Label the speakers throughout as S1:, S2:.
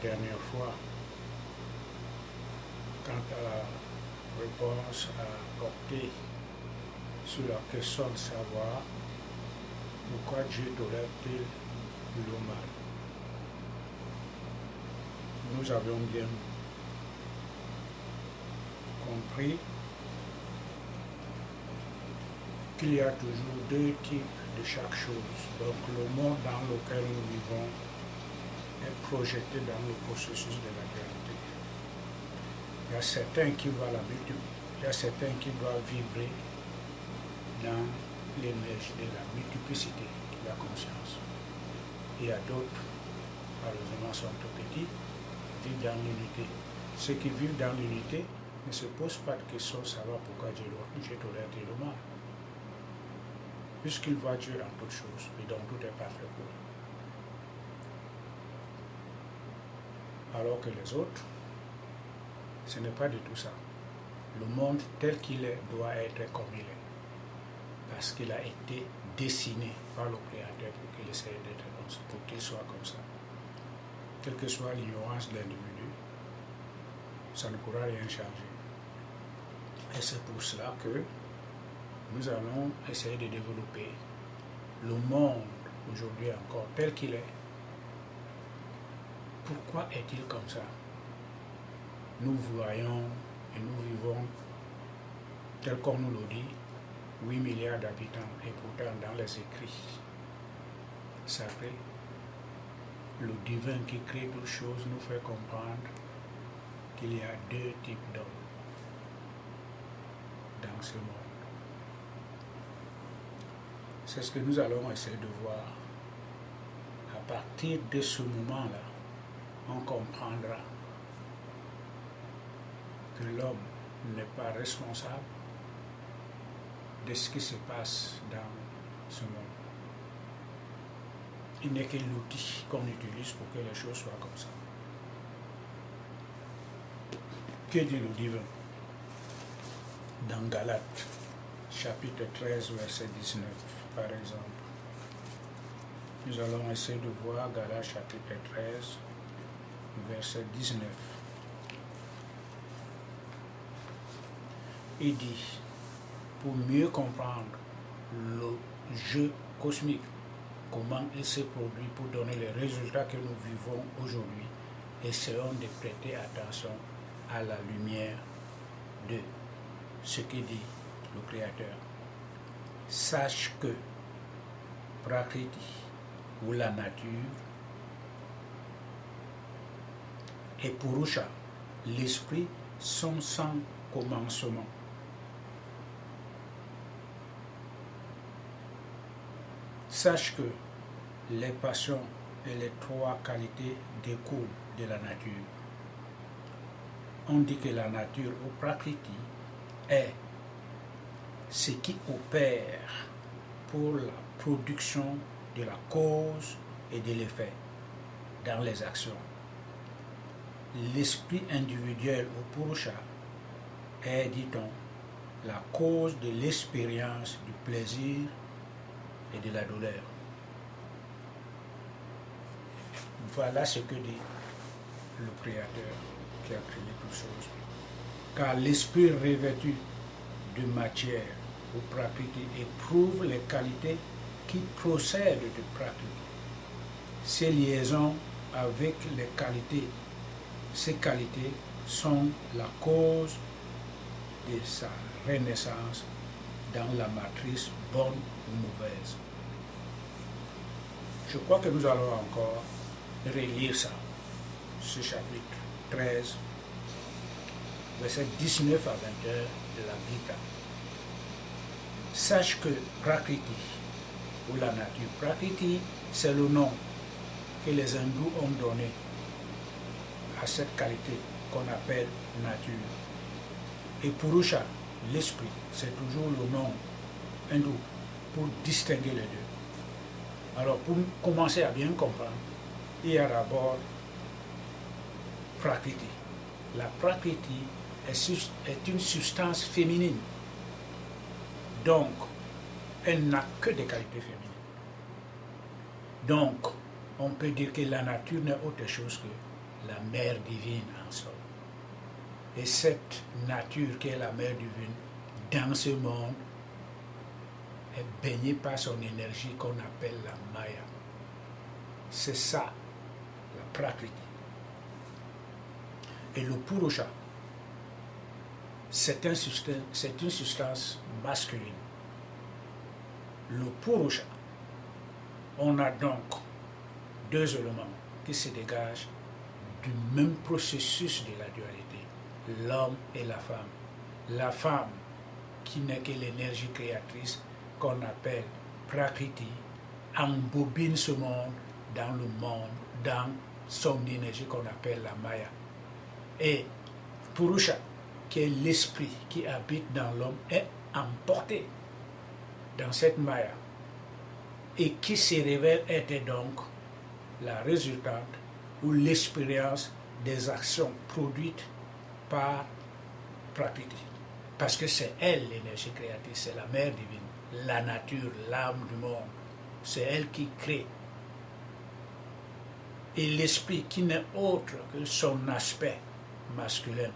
S1: dernière fois, quant à la réponse à porter sur la question de savoir pourquoi Dieu tolère-t-il le mal. Nous avions bien compris qu'il y a toujours deux types de chaque chose. Donc le monde dans lequel nous vivons est projeté dans le processus de la réalité. Il y a certains qui voient la multiplicité, il y a certains qui doivent vibrer dans l'énergie de la multiplicité de la conscience. Il y a d'autres, malheureusement, sont tout petits, vivent dans l'unité. Ceux qui vivent dans l'unité ne se posent pas de questions, savoir pourquoi Dieu tolère le mal. Puisqu'ils voient Dieu dans toutes choses, et donc tout est parfait pour eux. Alors que les autres, ce n'est pas du tout ça. Le monde tel qu'il est doit être comme il est. Parce qu'il a été dessiné par le Créateur pour qu'il essaie d'être comme ça, pour qu'il soit comme ça. Quelle que soit l'ignorance de l'individu, ça ne pourra rien changer. Et c'est pour cela que nous allons essayer de développer le monde aujourd'hui encore tel qu'il est. Pourquoi est-il comme ça? Nous voyons et nous vivons tel qu'on nous le dit, 8 milliards d'habitants, et pourtant dans les écrits sacrés, le divin qui crée toutes choses nous fait comprendre qu'il y a deux types d'hommes dans ce monde. C'est ce que nous allons essayer de voir. À partir de ce moment-là, on comprendra que l'homme n'est pas responsable de ce qui se passe dans ce monde. Il n'est que l'outil qu'on utilise pour que les choses soient comme ça. Que dit le divin? Dans Galates, chapitre 13, verset 19, par exemple. Nous allons essayer de voir Galates, chapitre 13, verset 19. Il dit, pour mieux comprendre le jeu cosmique, comment il s'est produit pour donner les résultats que nous vivons aujourd'hui, essayons de prêter attention à la lumière de ce que dit le Créateur. Sache que Prakriti, ou la nature, et Purusha, l'esprit, sont sans commencement. Sache que les passions et les trois qualités découlent de la nature. On dit que la nature ou Prakriti est ce qui opère pour la production de la cause et de l'effet dans les actions. L'esprit individuel ou Purusha est, dit-on, la cause de l'expérience du plaisir et de la douleur. Voilà ce que dit le Créateur qui a créé toutes choses. Car l'esprit revêtu de matière ou Prakriti éprouve les qualités qui procèdent de Prakriti. Ces liaisons avec les qualités, ces qualités sont la cause de sa renaissance dans la matrice bonne ou mauvaise. Je crois que nous allons encore relire ça, ce chapitre 13, versets 19 à 21 de la Gita. Sache que Prakriti, ou la nature, Prakriti, c'est le nom que les hindous ont donné à cette qualité qu'on appelle nature. Et Purusha, l'esprit, c'est toujours le nom hindou pour distinguer les deux. Alors, pour commencer à bien comprendre, il y a d'abord Prakriti. La Prakriti est une substance féminine. Donc, elle n'a que des qualités féminines. Donc, on peut dire que la nature n'est autre chose que la mère divine en somme. Et cette nature qui est la mère divine, dans ce monde, est baignée par son énergie qu'on appelle la Maya. C'est ça, la Prakriti. Et le Purusha, c'est une substance masculine. Le Purusha, on a donc deux éléments qui se dégagent du même processus de la dualité, l'homme et la femme. La femme, qui n'est que l'énergie créatrice qu'on appelle Prakriti, embobine ce monde, dans son énergie qu'on appelle la Maya. Et Purusha, qui est l'esprit qui habite dans l'homme, est emporté dans cette Maya et qui se révèle être donc la résultante ou l'expérience des actions produites par Prakriti. Parce que c'est elle l'énergie créatrice, c'est la mère divine, la nature, l'âme du monde. C'est elle qui crée. Et l'esprit, qui n'est autre que son aspect masculin,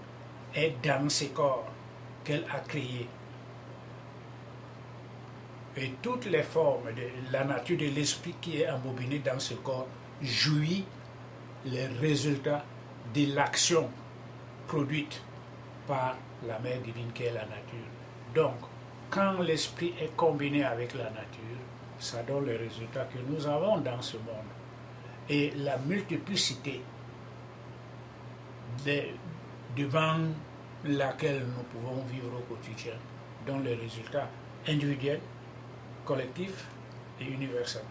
S1: est dans ces corps qu'elle a créés. Et toutes les formes de la nature de l'esprit qui est embobinée dans ce corps jouit les résultats de l'action produite par la mère divine qui est la nature. Donc, quand l'esprit est combiné avec la nature, ça donne les résultats que nous avons dans ce monde. Et la multiplicité devant laquelle nous pouvons vivre au quotidien donne les résultats individuels, collectifs et universels.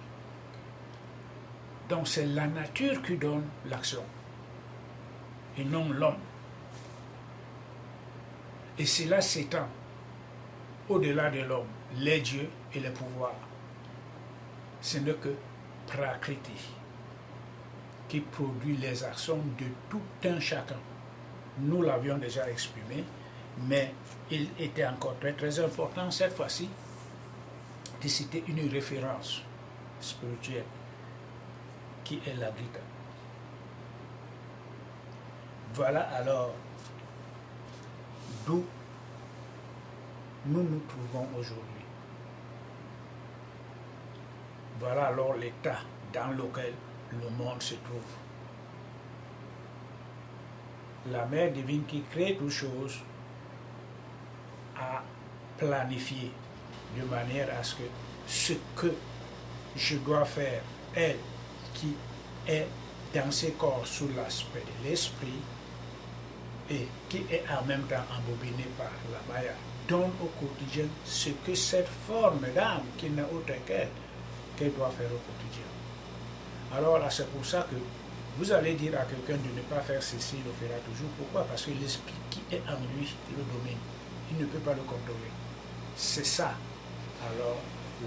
S1: Donc c'est la nature qui donne l'action et non l'homme. Et cela s'étend au-delà de l'homme, les dieux et les pouvoirs. Ce n'est que Prakriti qui produit les actions de tout un chacun. Nous l'avions déjà exprimé, mais il était encore très très important cette fois-ci de citer une référence spirituelle qui est la Gita. Voilà alors d'où nous nous trouvons aujourd'hui. Voilà alors l'état dans lequel le monde se trouve. La mère divine qui crée toutes choses a planifié de manière à ce que ce que je dois faire, elle qui est dans ses corps sous l'aspect de l'esprit et qui est en même temps embobinée par la Maya, donne au quotidien ce que cette forme d'âme qui n'est autre qu'elle doit faire au quotidien. Alors là, c'est pour ça que vous allez dire à quelqu'un de ne pas faire ceci, il le fera toujours. Pourquoi? Parce que l'esprit qui est en lui le domine. Il ne peut pas le contrôler. C'est ça, alors,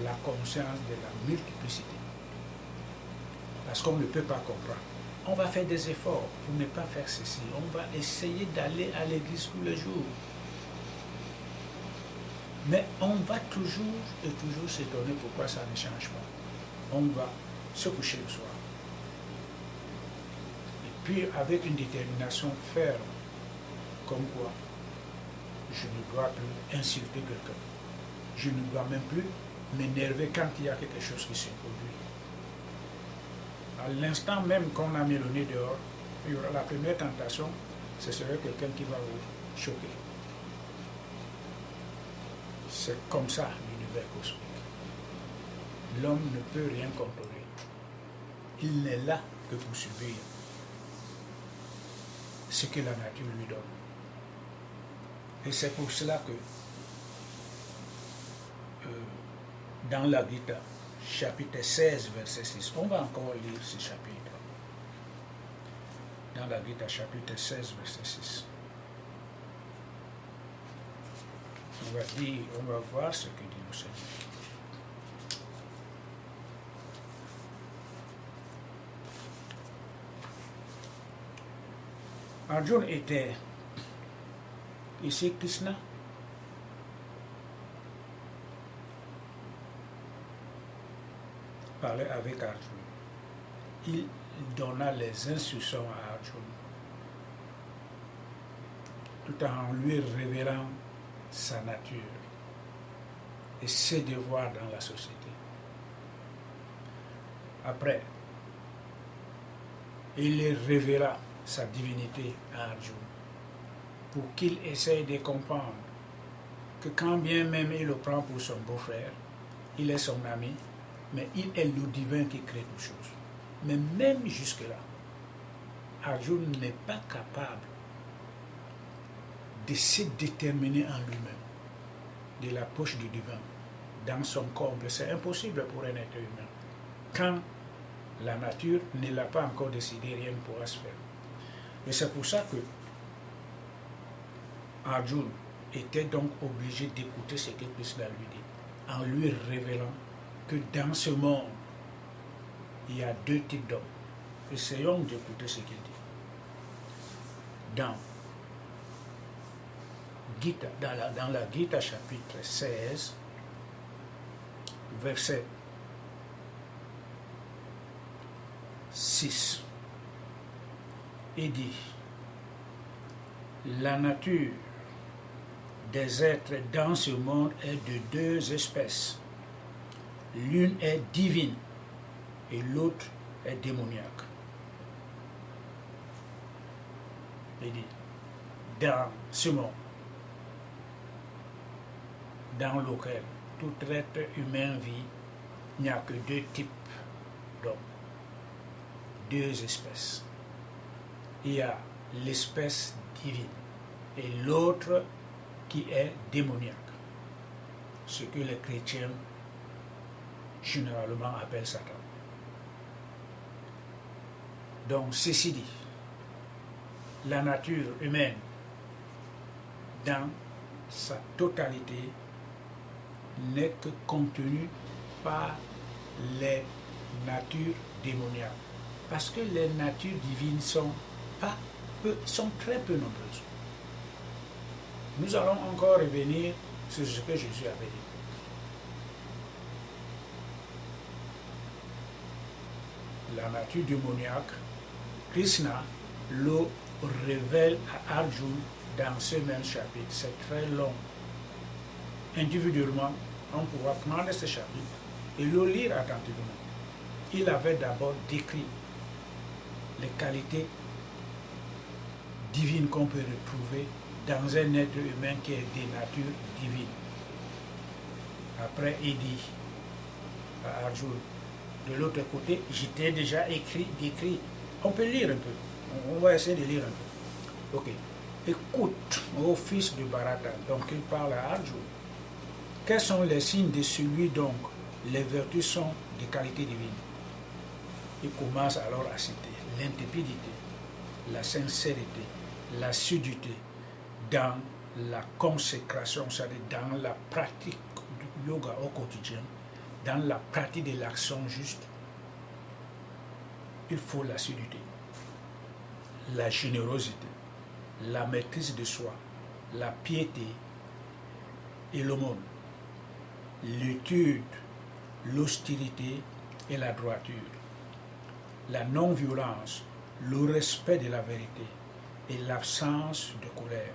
S1: la conscience de la multiplicité. Parce qu'on ne peut pas comprendre. On va faire des efforts pour ne pas faire ceci. On va essayer d'aller à l'église tous les jours. Mais on va toujours et toujours s'étonner pourquoi ça ne change pas. On va se coucher le soir. Et puis avec une détermination ferme, comme quoi je ne dois plus insulter quelqu'un. Je ne dois même plus m'énerver quand il y a quelque chose qui se produit. À l'instant même qu'on a mis le nez dehors, il y aura la première tentation, ce serait quelqu'un qui va vous choquer. C'est comme ça l'univers cosmique. L'homme ne peut rien contrôler. Il n'est là que pour subir ce que la nature lui donne. Et c'est pour cela que dans la Gita, chapitre 16, verset 6, on va encore lire ce chapitre. Dans la Gita, chapitre 16, verset 6. On va voir ce que dit le Seigneur. Arjuna était ici Krishna. Parlait avec Arjuna. Il donna les instructions à Arjuna, tout en lui révélant sa nature et ses devoirs dans la société. Après, il lui révéla sa divinité à Arjuna pour qu'il essaye de comprendre que quand bien même il le prend pour son beau-frère, il est son ami, mais il est le divin qui crée toutes choses. Mais même jusque-là, Arjuna n'est pas capable de se déterminer en lui-même de l'approche du divin dans son comble. C'est impossible pour un être humain. Quand la nature ne l'a pas encore décidé, rien ne pourra se faire. Et c'est pour ça que Arjuna était donc obligé d'écouter ce que Krishna lui dit, en lui révélant que dans ce monde, il y a deux types d'hommes. Essayons d'écouter ce qu'il dit. Dans la Gita chapitre 16, verset 6, il dit: la nature des êtres dans ce monde est de deux espèces. L'une est divine et l'autre est démoniaque. Il dit, dans ce monde, dans lequel tout être humain vit, il n'y a que deux types d'hommes, deux espèces. Il y a l'espèce divine et l'autre qui est démoniaque, ce que les chrétiens généralement appellent Satan. Donc, ceci dit, la nature humaine, dans sa totalité, n'est que contenue par les natures démoniaques. Parce que les natures divines sont très peu nombreuses. Nous allons encore revenir sur ce que Jésus avait dit. La nature démoniaque, Krishna le révèle à Arjuna dans ce même chapitre. C'est très long. Individuellement, on pourra prendre ce chapitre et le lire attentivement. Il avait d'abord décrit les qualités divines qu'on peut retrouver dans un être humain qui est de nature divine. Après, il dit à Arjuna, de l'autre côté, j'étais déjà décrit. On peut lire un peu. On va essayer de lire un peu. Ok. Écoute, ô fils de Bharata, donc il parle à Arjuna. Quels sont les signes de celui dont les vertus sont de qualité divine? Il commence alors à citer l'intrépidité, la sincérité, l'assiduité dans la consécration, c'est-à-dire dans la pratique du yoga au quotidien, dans la pratique de l'action juste. Il faut l'assiduité, la générosité, la maîtrise de soi, la piété et l'aumône, l'étude, l'austérité et la droiture, la non-violence, le respect de la vérité et l'absence de colère,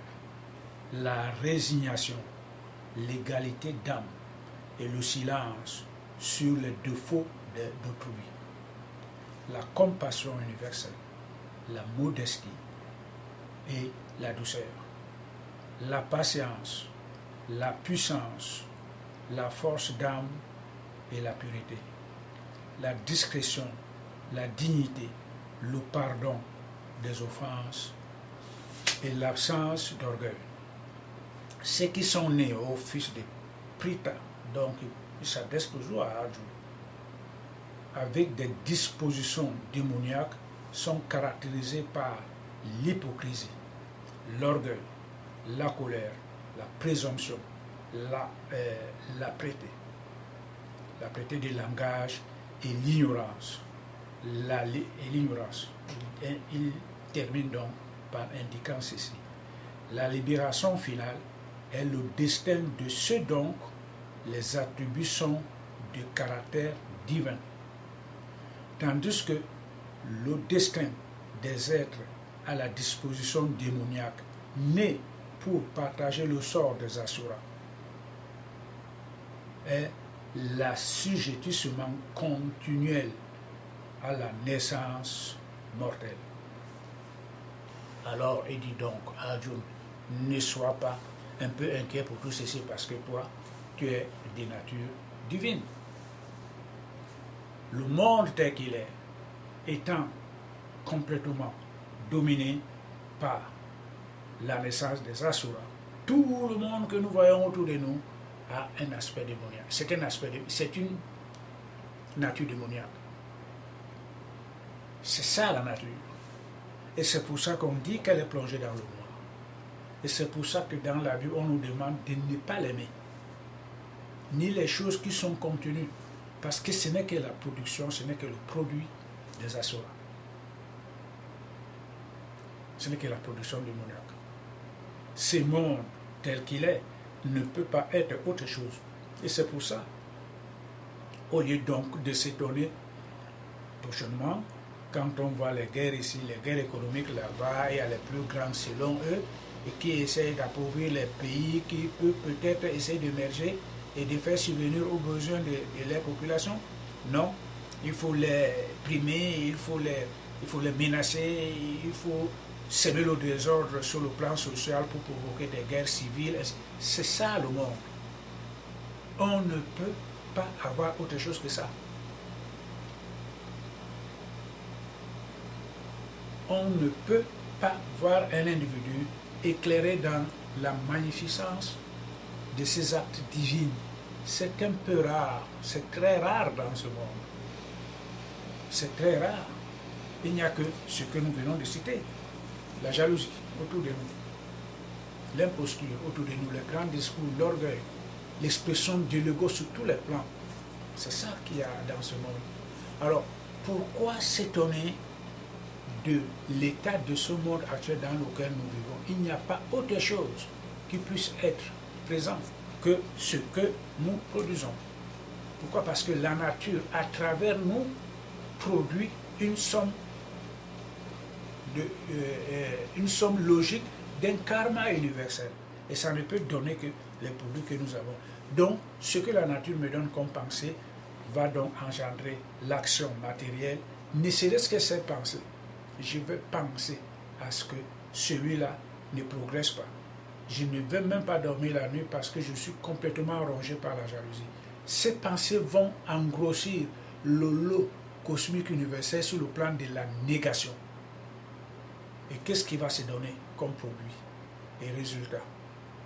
S1: la résignation, l'égalité d'âme et le silence sur les défauts d'autrui, la compassion universelle, la modestie et la douceur, la patience, la puissance, la force d'âme et la pureté, la discrétion, la dignité, le pardon des offenses et l'absence d'orgueil. Ceux qui sont nés au fils de Prita, donc il s'adresse toujours à Arjuna, avec des dispositions démoniaques, sont caractérisés par l'hypocrisie, l'orgueil, la colère, la présomption, la prêté de langage et l'ignorance. Et il termine donc par indiquant ceci. La libération finale est le destin de ceux dont les attributs sont de caractère divin. Tandis que le destin des êtres à la disposition démoniaque, nés pour partager le sort des Asuras, est l'assujettissement continuel à la naissance mortelle. Alors il dit donc à Arjuna, ne sois pas un peu inquiet pour tout ceci parce que toi, tu es de nature divine. Le monde tel qu'il est, étant complètement dominé par la naissance des Asuras, tout le monde que nous voyons autour de nous a un aspect démoniaque. C'est une nature démoniaque. C'est ça la nature. Et c'est pour ça qu'on dit qu'elle est plongée dans le noir. Et c'est pour ça que dans la Bible, on nous demande de ne pas l'aimer, ni les choses qui sont contenues, parce que ce n'est que la production, ce n'est que le produit des Asuras. Ce n'est que la production démoniaque. Ce monde tel qu'il est ne peut pas être autre chose. Et c'est pour ça, au lieu donc de s'étonner prochainement, quand on voit les guerres ici, les guerres économiques là-bas, il y a les plus grandes selon eux, et qui essayent d'appauvrir les pays, qui peuvent peut-être essayer d'émerger et de faire subvenir aux besoins de leur population. Non, il faut les primer, il faut les menacer, il faut semer le désordre sur le plan social pour provoquer des guerres civiles. C'est ça le monde. On ne peut pas avoir autre chose que ça. On ne peut pas voir un individu éclairé dans la magnificence de ses actes divins. C'est un peu rare, c'est très rare dans ce monde. C'est très rare. Il n'y a que ce que nous venons de citer. La jalousie autour de nous, l'imposture autour de nous, les grands discours, l'orgueil, l'expression de l'ego sur tous les plans. C'est ça qu'il y a dans ce monde. Alors, pourquoi s'étonner de l'état de ce monde actuel dans lequel nous vivons? Il n'y a pas autre chose qui puisse être présent que ce que nous produisons. Pourquoi? Parce que la nature, à travers nous, produit une somme logique d'un karma universel. Et ça ne peut donner que les produits que nous avons. Donc, ce que la nature me donne comme pensée va donc engendrer l'action matérielle, ne serait-ce que cette pensée. Je vais penser à ce que celui-là ne progresse pas. Je ne vais même pas dormir la nuit parce que je suis complètement rongé par la jalousie. Ces pensées vont engrossir le lot cosmique universel sur le plan de la négation. Et qu'est-ce qui va se donner comme produit et résultat?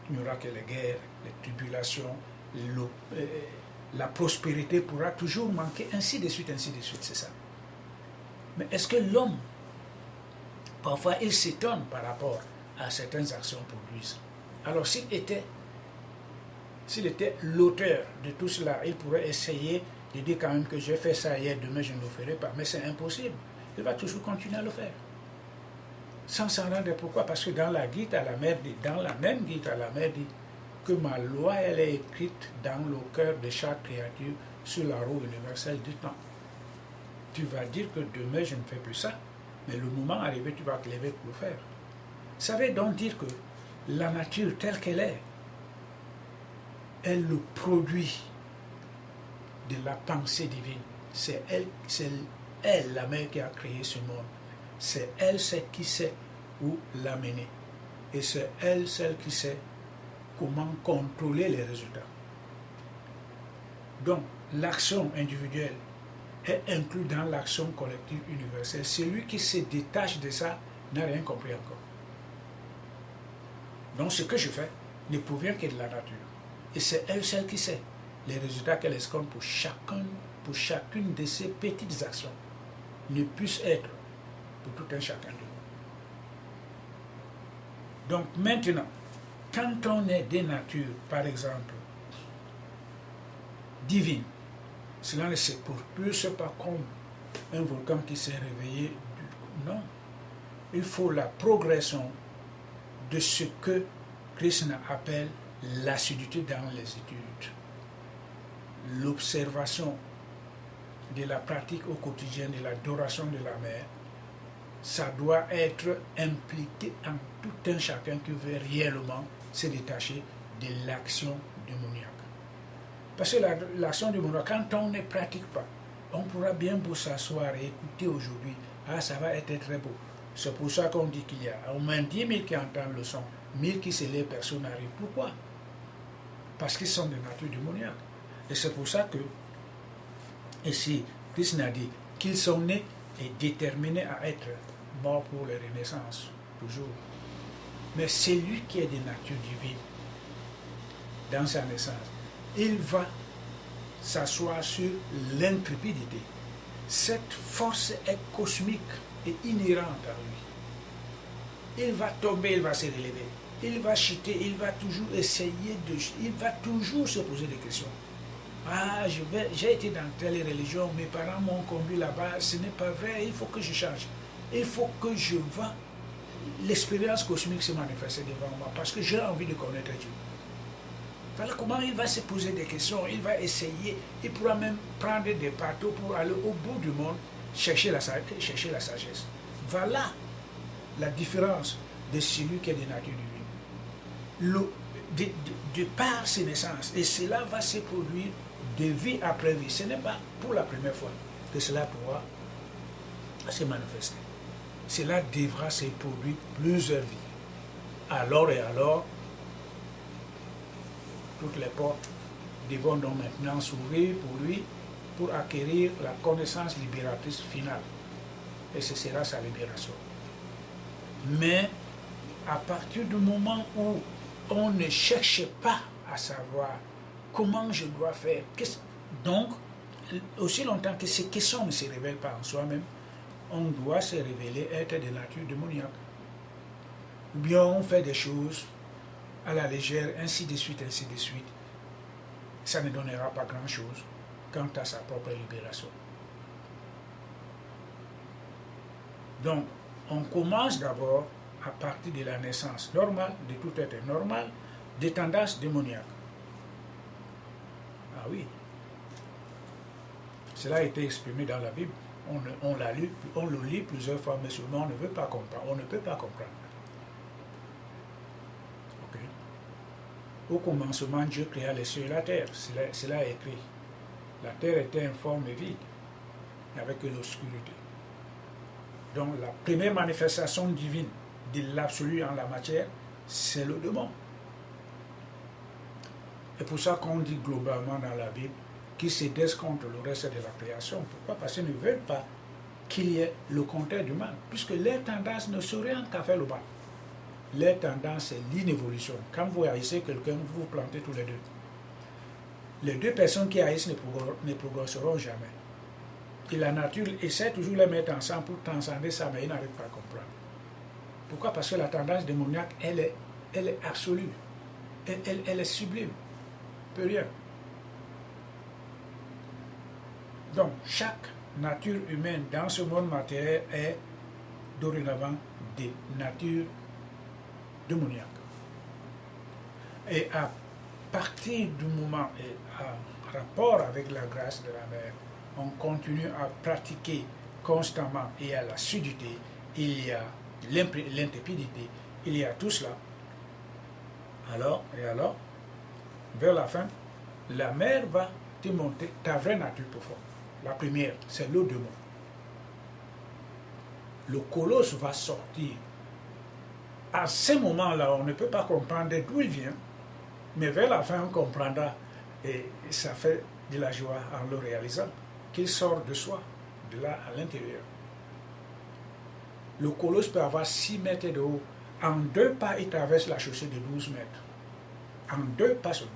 S1: Il n'y aura que les guerres, les tribulations, la prospérité pourra toujours manquer, ainsi de suite, c'est ça. Mais est-ce que l'homme, parfois, il s'étonne par rapport à certaines actions produites? Alors, s'il était l'auteur de tout cela, il pourrait essayer de dire quand même que j'ai fait ça hier, demain je ne le ferai pas. Mais c'est impossible. Il va toujours continuer à le faire. Sans s'en rendre. Pourquoi? Parce que dans la Gita, dans la même Gita, la mère dit que ma loi, elle est écrite dans le cœur de chaque créature sur la roue universelle du temps. Tu vas dire que demain je ne fais plus ça, mais le moment arrivé, tu vas te lever pour le faire. Ça veut donc dire que la nature telle qu'elle est le produit de la pensée divine. C'est elle la mère qui a créé ce monde. C'est elle celle qui sait où l'amener. Et c'est elle celle qui sait comment contrôler les résultats. Donc, l'action individuelle est inclue dans l'action collective universelle. Celui qui se détache de ça n'a rien compris encore. Donc, ce que je fais ne provient que de la nature. Et c'est elle seule qui sait les résultats qu'elle escompte pour chacune de ces petites actions ne puisse être pour tout un chacun de nous. Donc maintenant, quand on est des natures, par exemple, divines, cela ne se propulse pas comme un volcan qui s'est réveillé. Non. Il faut la progression de ce que Krishna appelle l'assiduité dans les études, l'observation de la pratique au quotidien de l'adoration de la mère, ça doit être impliqué en tout un chacun qui veut réellement se détacher de l'action démoniaque. Parce que l'action démoniaque, quand on ne pratique pas, on pourra bien beau s'asseoir et écouter aujourd'hui, ah ça va être très beau. C'est pour ça qu'on dit qu'il y a au moins 10 000 qui entendent le son, 1000 qui se lèvent, personne n'arrive. Pourquoi? Parce qu'ils sont de nature démoniaque. Et c'est pour ça que, ici, Christ a dit qu'ils sont nés et déterminés à être morts pour la renaissance, toujours. Mais c'est lui qui est de nature divine, dans sa naissance. Il va s'asseoir sur l'intrépidité. Cette force est cosmique et inhérente à lui. Il va tomber, il va se relever. Il va chuter, il va toujours essayer de... Il va toujours se poser des questions. Ah, j'ai été dans telle religion, mes parents m'ont conduit là-bas, ce n'est pas vrai, il faut que je change. Il faut que je vois l'expérience cosmique se manifester devant moi, parce que j'ai envie de connaître Dieu. Voilà comment il va se poser des questions, il va essayer, il pourra même prendre des bateaux pour aller au bout du monde, chercher la sagesse. Voilà la différence de celui qui est de nature divine. De par ses naissances, et cela va se produire de vie après vie. Ce n'est pas pour la première fois que cela pourra se manifester. Cela devra se produire plusieurs vies. Alors et alors, toutes les portes devront donc maintenant s'ouvrir pour lui, pour acquérir la connaissance libératrice finale. Et ce sera sa libération. Mais à partir du moment où on ne cherche pas à savoir comment je dois faire, donc, aussi longtemps que ces questions ne se révèlent pas en soi-même, on doit se révéler être de nature démoniaque. Ou bien on fait des choses à la légère, ainsi de suite, ainsi de suite. Ça ne donnera pas grand-chose quant à sa propre libération. Donc, on commence d'abord à partir de la naissance normale, de tout être normal, des tendances démoniaques. Ah oui. Cela a été exprimé dans la Bible. On l'a lu, on le lit plusieurs fois, mais seulement on ne veut pas comprendre. On ne peut pas comprendre. Okay. Au commencement, Dieu créa les cieux et la terre. Cela est écrit. La terre était informe et vide, avec l'obscurité. Donc la première manifestation divine de l'absolu en la matière, c'est le démon. Et pour ça qu'on dit globalement dans la Bible qu'ils se dressent contre le reste de la création. Pourquoi? Parce qu'ils ne veulent pas qu'il y ait le contraire du mal, puisque leur tendance ne serait rien qu'à faire le mal. Leur tendance, c'est l'inévolution. Quand vous haïssez quelqu'un, vous vous plantez tous les deux. Les deux personnes qui haïssent ne progresseront jamais. Et la nature essaie toujours de les mettre ensemble pour transcender ça, mais ils n'arrivent pas à comprendre. Pourquoi? Parce que la tendance démoniaque, elle est absolue. Elle est sublime. Peu rien. Donc, chaque nature humaine dans ce monde matériel est dorénavant de nature démoniaque. Et à partir du moment et en rapport avec la grâce de la mère, on continue à pratiquer constamment et à l'assiduité, il y a l'intrépidité, il y a tout cela. Alors, vers la fin, la mère va te montrer ta vraie nature profonde. La première, c'est le démon. Le colosse va sortir. À ce moment-là, on ne peut pas comprendre d'où il vient, mais vers la fin, on comprendra. Et ça fait de la joie en le réalisant, qu'il sort de soi, de là à l'intérieur. Le colosse peut avoir 6 mètres de haut. En 2 pas, il traverse la chaussée de 12 mètres. En 2 pas seulement.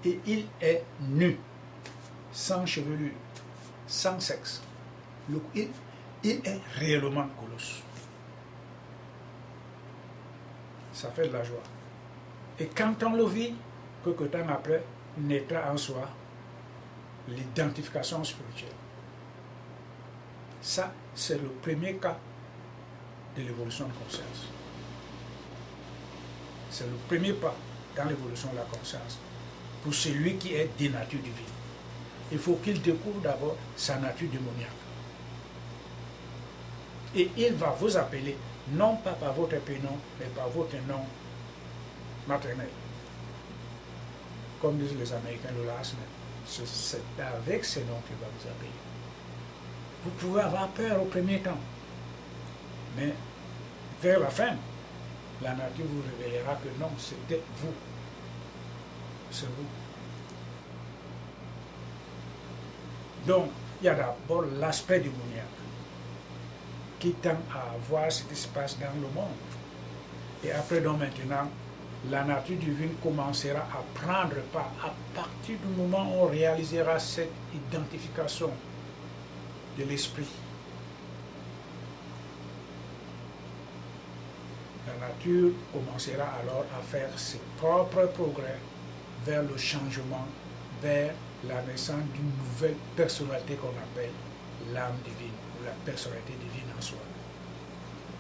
S1: Et il est nu, sans chevelure, sans sexe. Il est réellement colosse. Ça fait de la joie. Et quand on le vit, quelque temps après, naîtra en soi l'identification spirituelle. Ça, c'est le premier cas de l'évolution de conscience. C'est le premier pas dans l'évolution de la conscience pour celui qui est de nature divine. il faut qu'il découvre d'abord sa nature démoniaque. Et il va vous appeler, non pas par votre prénom, mais par votre nom maternel. Comme disent les Américains, le last name. C'est avec ce nom qu'il va vous appeler. Vous pouvez avoir peur au premier temps, mais vers la fin, la nature vous révélera que non, c'était vous. C'est vous. Donc, il y a d'abord l'aspect démoniaque qui tend à voir ce qui se passe dans le monde. Et après, donc maintenant, la nature divine commencera à prendre part à partir du moment où on réalisera cette identification de l'esprit. La nature commencera alors à faire ses propres progrès vers le changement, vers la naissance d'une nouvelle personnalité qu'on appelle l'âme divine ou la personnalité divine en soi.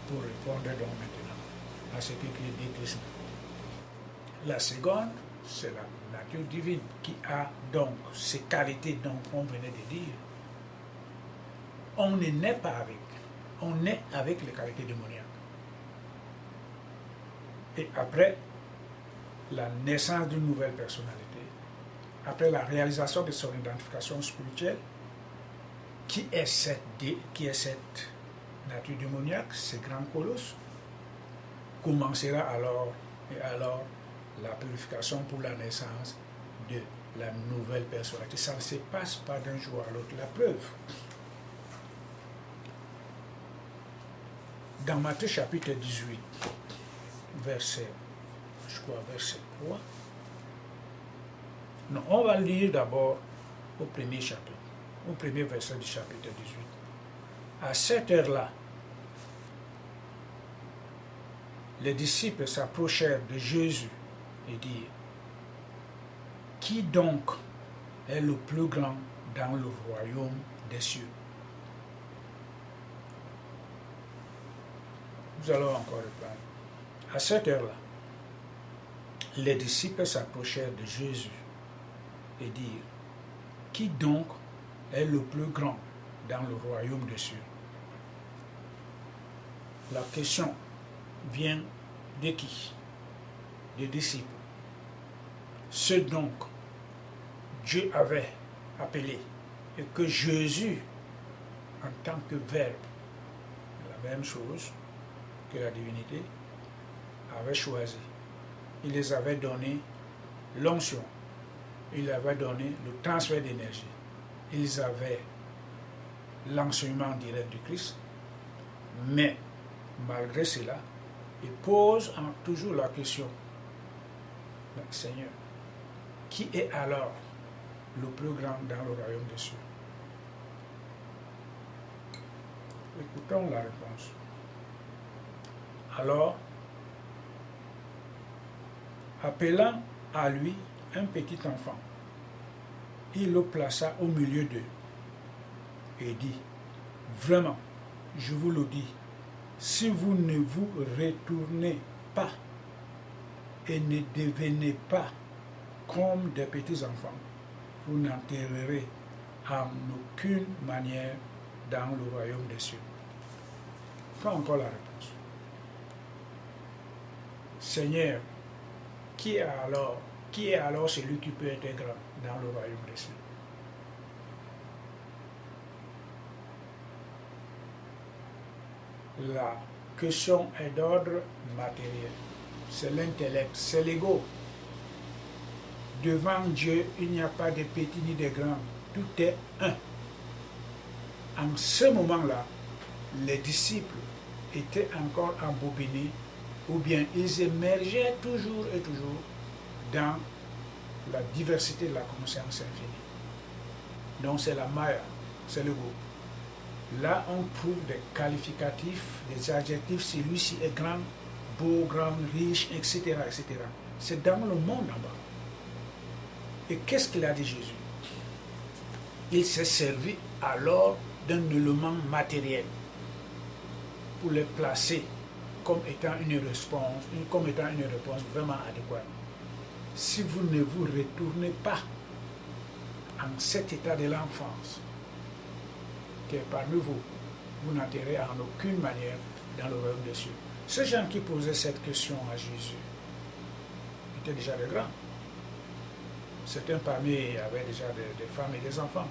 S1: Pour répondre donc maintenant à ce que dit Christ. La seconde, c'est la nature divine qui a donc ces qualités dont on venait de dire. On ne naît pas avec, on est avec les qualités démoniaques. Et après la naissance d'une nouvelle personnalité, après la réalisation de son identification spirituelle, qui est cette nature démoniaque, ce grand colosse, commencera alors la purification pour la naissance de la nouvelle personnalité. Ça ne se passe pas d'un jour à l'autre. La preuve, dans Matthieu chapitre 18, verset 3, non, on va lire d'abord au premier chapitre, au premier verset du chapitre 18. À cette heure-là, les disciples s'approchèrent de Jésus et dirent: qui donc est le plus grand dans le royaume des cieux? Nous allons encore reprendre. À cette heure-là, les disciples s'approchèrent de Jésus et dirent: qui donc est le plus grand dans le royaume des cieux? La question vient de qui? Des disciples. Ceux donc Dieu avait appelés et que Jésus, en tant que Verbe, la même chose que la divinité, avait choisi. Il les avait donné l'onction, il les avait donné le transfert d'énergie, ils avaient l'enseignement direct du Christ, mais malgré cela, ils posent toujours la question: mais Seigneur, qui est alors le plus grand dans le royaume des cieux? Écoutons la réponse. Alors, appelant à lui un petit enfant, il le plaça au milieu d'eux et dit: vraiment, je vous le dis, si vous ne vous retournez pas et ne devenez pas comme des petits enfants, vous n'entrerez en aucune manière dans le royaume des cieux. Pas encore la réponse. Seigneur, qui est alors celui qui peut être grand dans le royaume des cieux? La question est d'ordre matériel. C'est l'intellect, c'est l'ego. Devant Dieu, il n'y a pas de petit ni de grand. Tout est un. En ce moment-là, les disciples étaient encore embobinés, ou bien ils émergeaient toujours et toujours dans la diversité de la conscience infinie. Donc c'est la Maya, c'est l'ego. Là, on trouve des qualificatifs, des adjectifs: celui-ci est grand, beau, grand, riche, etc., etc. C'est dans le monde en bas. Et qu'est-ce qu'il a dit Jésus? Il s'est servi alors d'un élément matériel pour les placer comme étant une réponse vraiment adéquate. Si vous ne vous retournez pas en cet état de l'enfance qui est parmi vous, vous n'entrerez en aucune manière dans le royaume des cieux. Ces gens qui posaient cette question à Jésus étaient déjà des grands. Certains parmi eux avaient déjà des femmes et des enfants.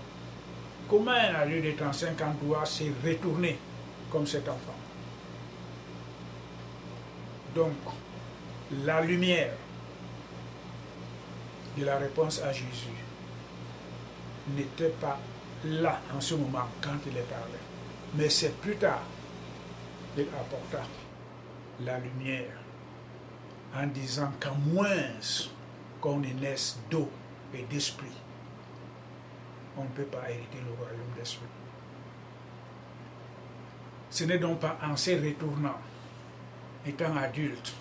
S1: Comment un adulte de 35 ans doit se retourner comme cet enfant? Donc, la lumière de la réponse à Jésus n'était pas là en ce moment quand il est parlé. Mais c'est plus tard qu'il apporta la lumière en disant qu'à moins qu'on ne naisse d'eau et d'esprit, on ne peut pas hériter le royaume des cieux. Ce n'est donc pas en se retournant, étant adulte,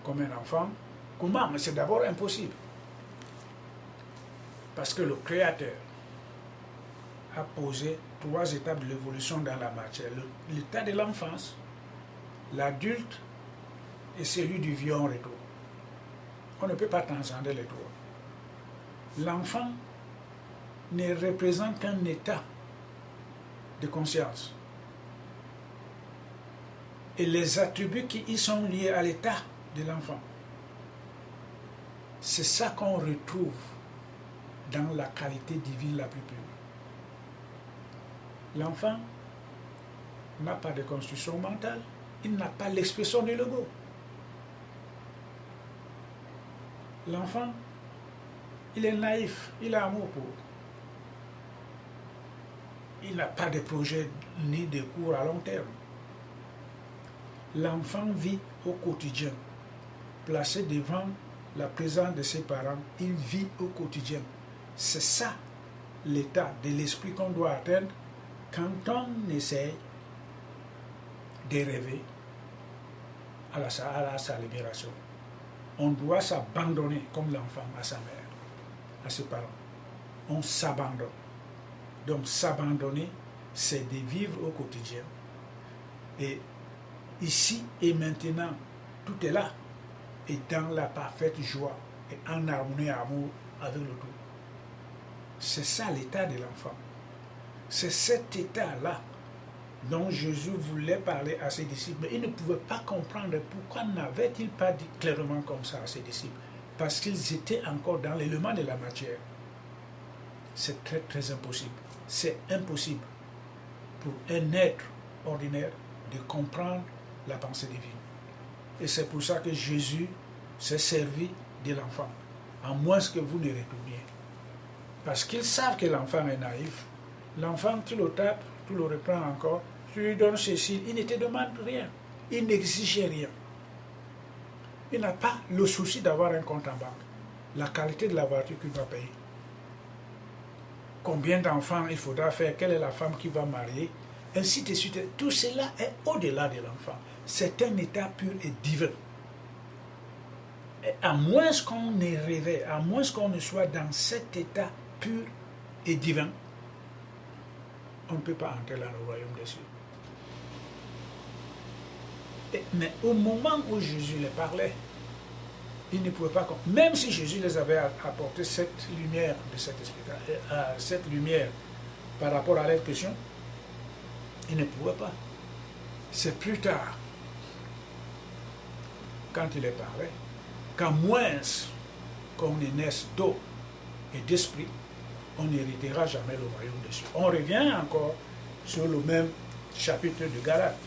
S1: comme un enfant. Comment? Mais c'est d'abord impossible. Parce que le Créateur a posé 3 étapes de l'évolution dans la matière. L'état de l'enfance, l'adulte et celui du vieux en retour. On ne peut pas transcender les 3. L'enfant ne représente qu'un état de conscience. Et les attributs qui y sont liés à l'état de l'enfant, c'est ça qu'on retrouve dans la qualité divine la plus pure. L'enfant n'a pas de constitution mentale, il n'a pas l'expression de l'ego. L'enfant, il est naïf, il a amour pour. Il n'a pas de projet ni de cours à long terme. L'enfant vit au quotidien. Placé devant la présence de ses parents, il vit au quotidien. C'est ça l'état de l'esprit qu'on doit atteindre quand on essaie de rêver à sa libération. On doit s'abandonner comme l'enfant à sa mère, à ses parents. On s'abandonne. Donc s'abandonner, c'est de vivre au quotidien. Et ici et maintenant, tout est là. Et dans la parfaite joie et en harmonie et amour avec le tout. C'est ça l'état de l'enfant. C'est cet état-là dont Jésus voulait parler à ses disciples. Mais il ne pouvait pas comprendre pourquoi n'avait-il pas dit clairement comme ça à ses disciples. Parce qu'ils étaient encore dans l'élément de la matière. C'est très très impossible. C'est impossible pour un être ordinaire de comprendre la pensée divine. Et c'est pour ça que Jésus s'est servi de l'enfant, à moins que vous ne retourniez. Parce qu'ils savent que l'enfant est naïf. L'enfant, tu le tapes, tu le reprends encore, tu lui donnes ceci, il ne te demande rien. Il n'exige rien. Il n'a pas le souci d'avoir un compte en banque. La qualité de la voiture qu'il va payer. Combien d'enfants il faudra faire, quelle est la femme qui va marier, ainsi de suite. Tout cela est au-delà de l'enfant. C'est un état pur et divin. Et à moins qu'on ait rêvé, à moins qu'on ne soit dans cet état pur et divin, on ne peut pas entrer dans le royaume des cieux. Mais au moment où Jésus les parlait, ils ne pouvaient pas comprendre. Même si Jésus les avait apporté cette lumière de cet esprit, cette lumière par rapport à leur question, ils ne pouvaient pas. C'est plus tard, quand il est parlé, qu'à moins qu'on ne naisse d'eau et d'esprit, on n'héritera jamais le royaume des cieux. On revient encore sur le même chapitre de Galates,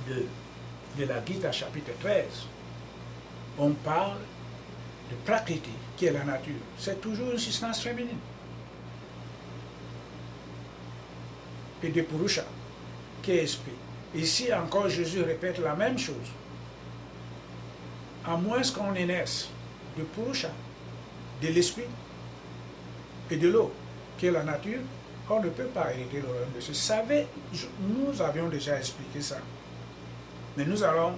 S1: de la Gita, chapitre 13. On parle de Prakriti, qui est la nature. C'est toujours une substance féminine. Et de Purusha, qui est esprit. Ici encore, Jésus répète la même chose. À moins qu'on naisse de Purusha, de l'esprit et de l'eau, qui est la nature, on ne peut pas hériter le royaume de Dieu. Savez, nous avions déjà expliqué ça. Mais nous allons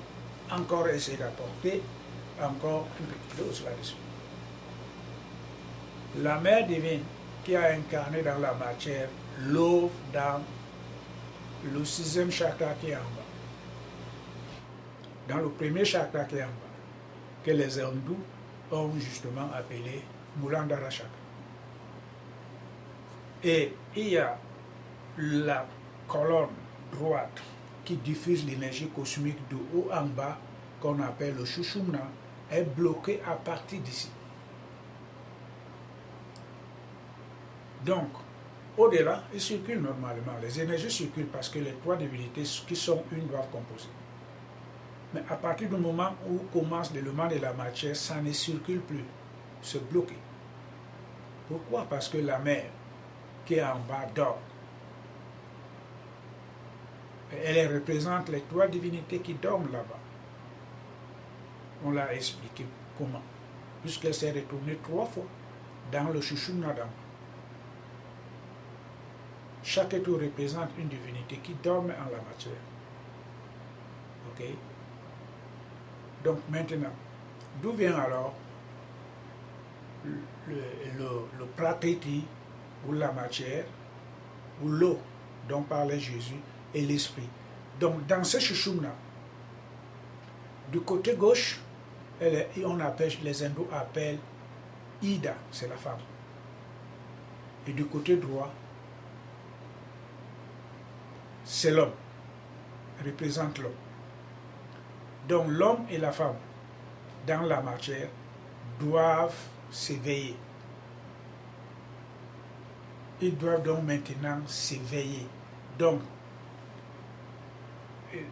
S1: encore essayer d'apporter encore une petite dose là-dessus. La mère divine qui a incarné dans la matière l'œuvre dans le 6e chakra qui est en bas. Dans le premier chakra qui est en bas, que les hindous ont justement appelé Muladhara chakra. Et il y a la colonne droite qui diffuse l'énergie cosmique de haut en bas, qu'on appelle le Sushumna, est bloquée à partir d'ici. Donc, au-delà, il circule normalement. Les énergies circulent parce que les trois divinités qui sont une doivent composer. Mais à partir du moment où commence l'élément de la matière, ça ne circule plus. C'est bloqué. Pourquoi? Parce que la mer qui est en bas dort. Elle représente les trois divinités qui dorment là-bas. On l'a expliqué comment. Puisqu'elle s'est retournée 3 fois dans le Sushumnadam. Chaque étoile représente une divinité qui dorme en la matière. Ok? Donc maintenant, d'où vient alors le prakriti, ou la matière, ou l'eau dont parlait Jésus, et l'esprit. Donc dans ce Sushumna, du côté gauche, les hindous appellent Ida, c'est la femme. Et du côté droit, c'est l'homme, représente l'homme. Donc l'homme et la femme, dans la matière, doivent s'éveiller. Ils doivent donc maintenant s'éveiller. Donc,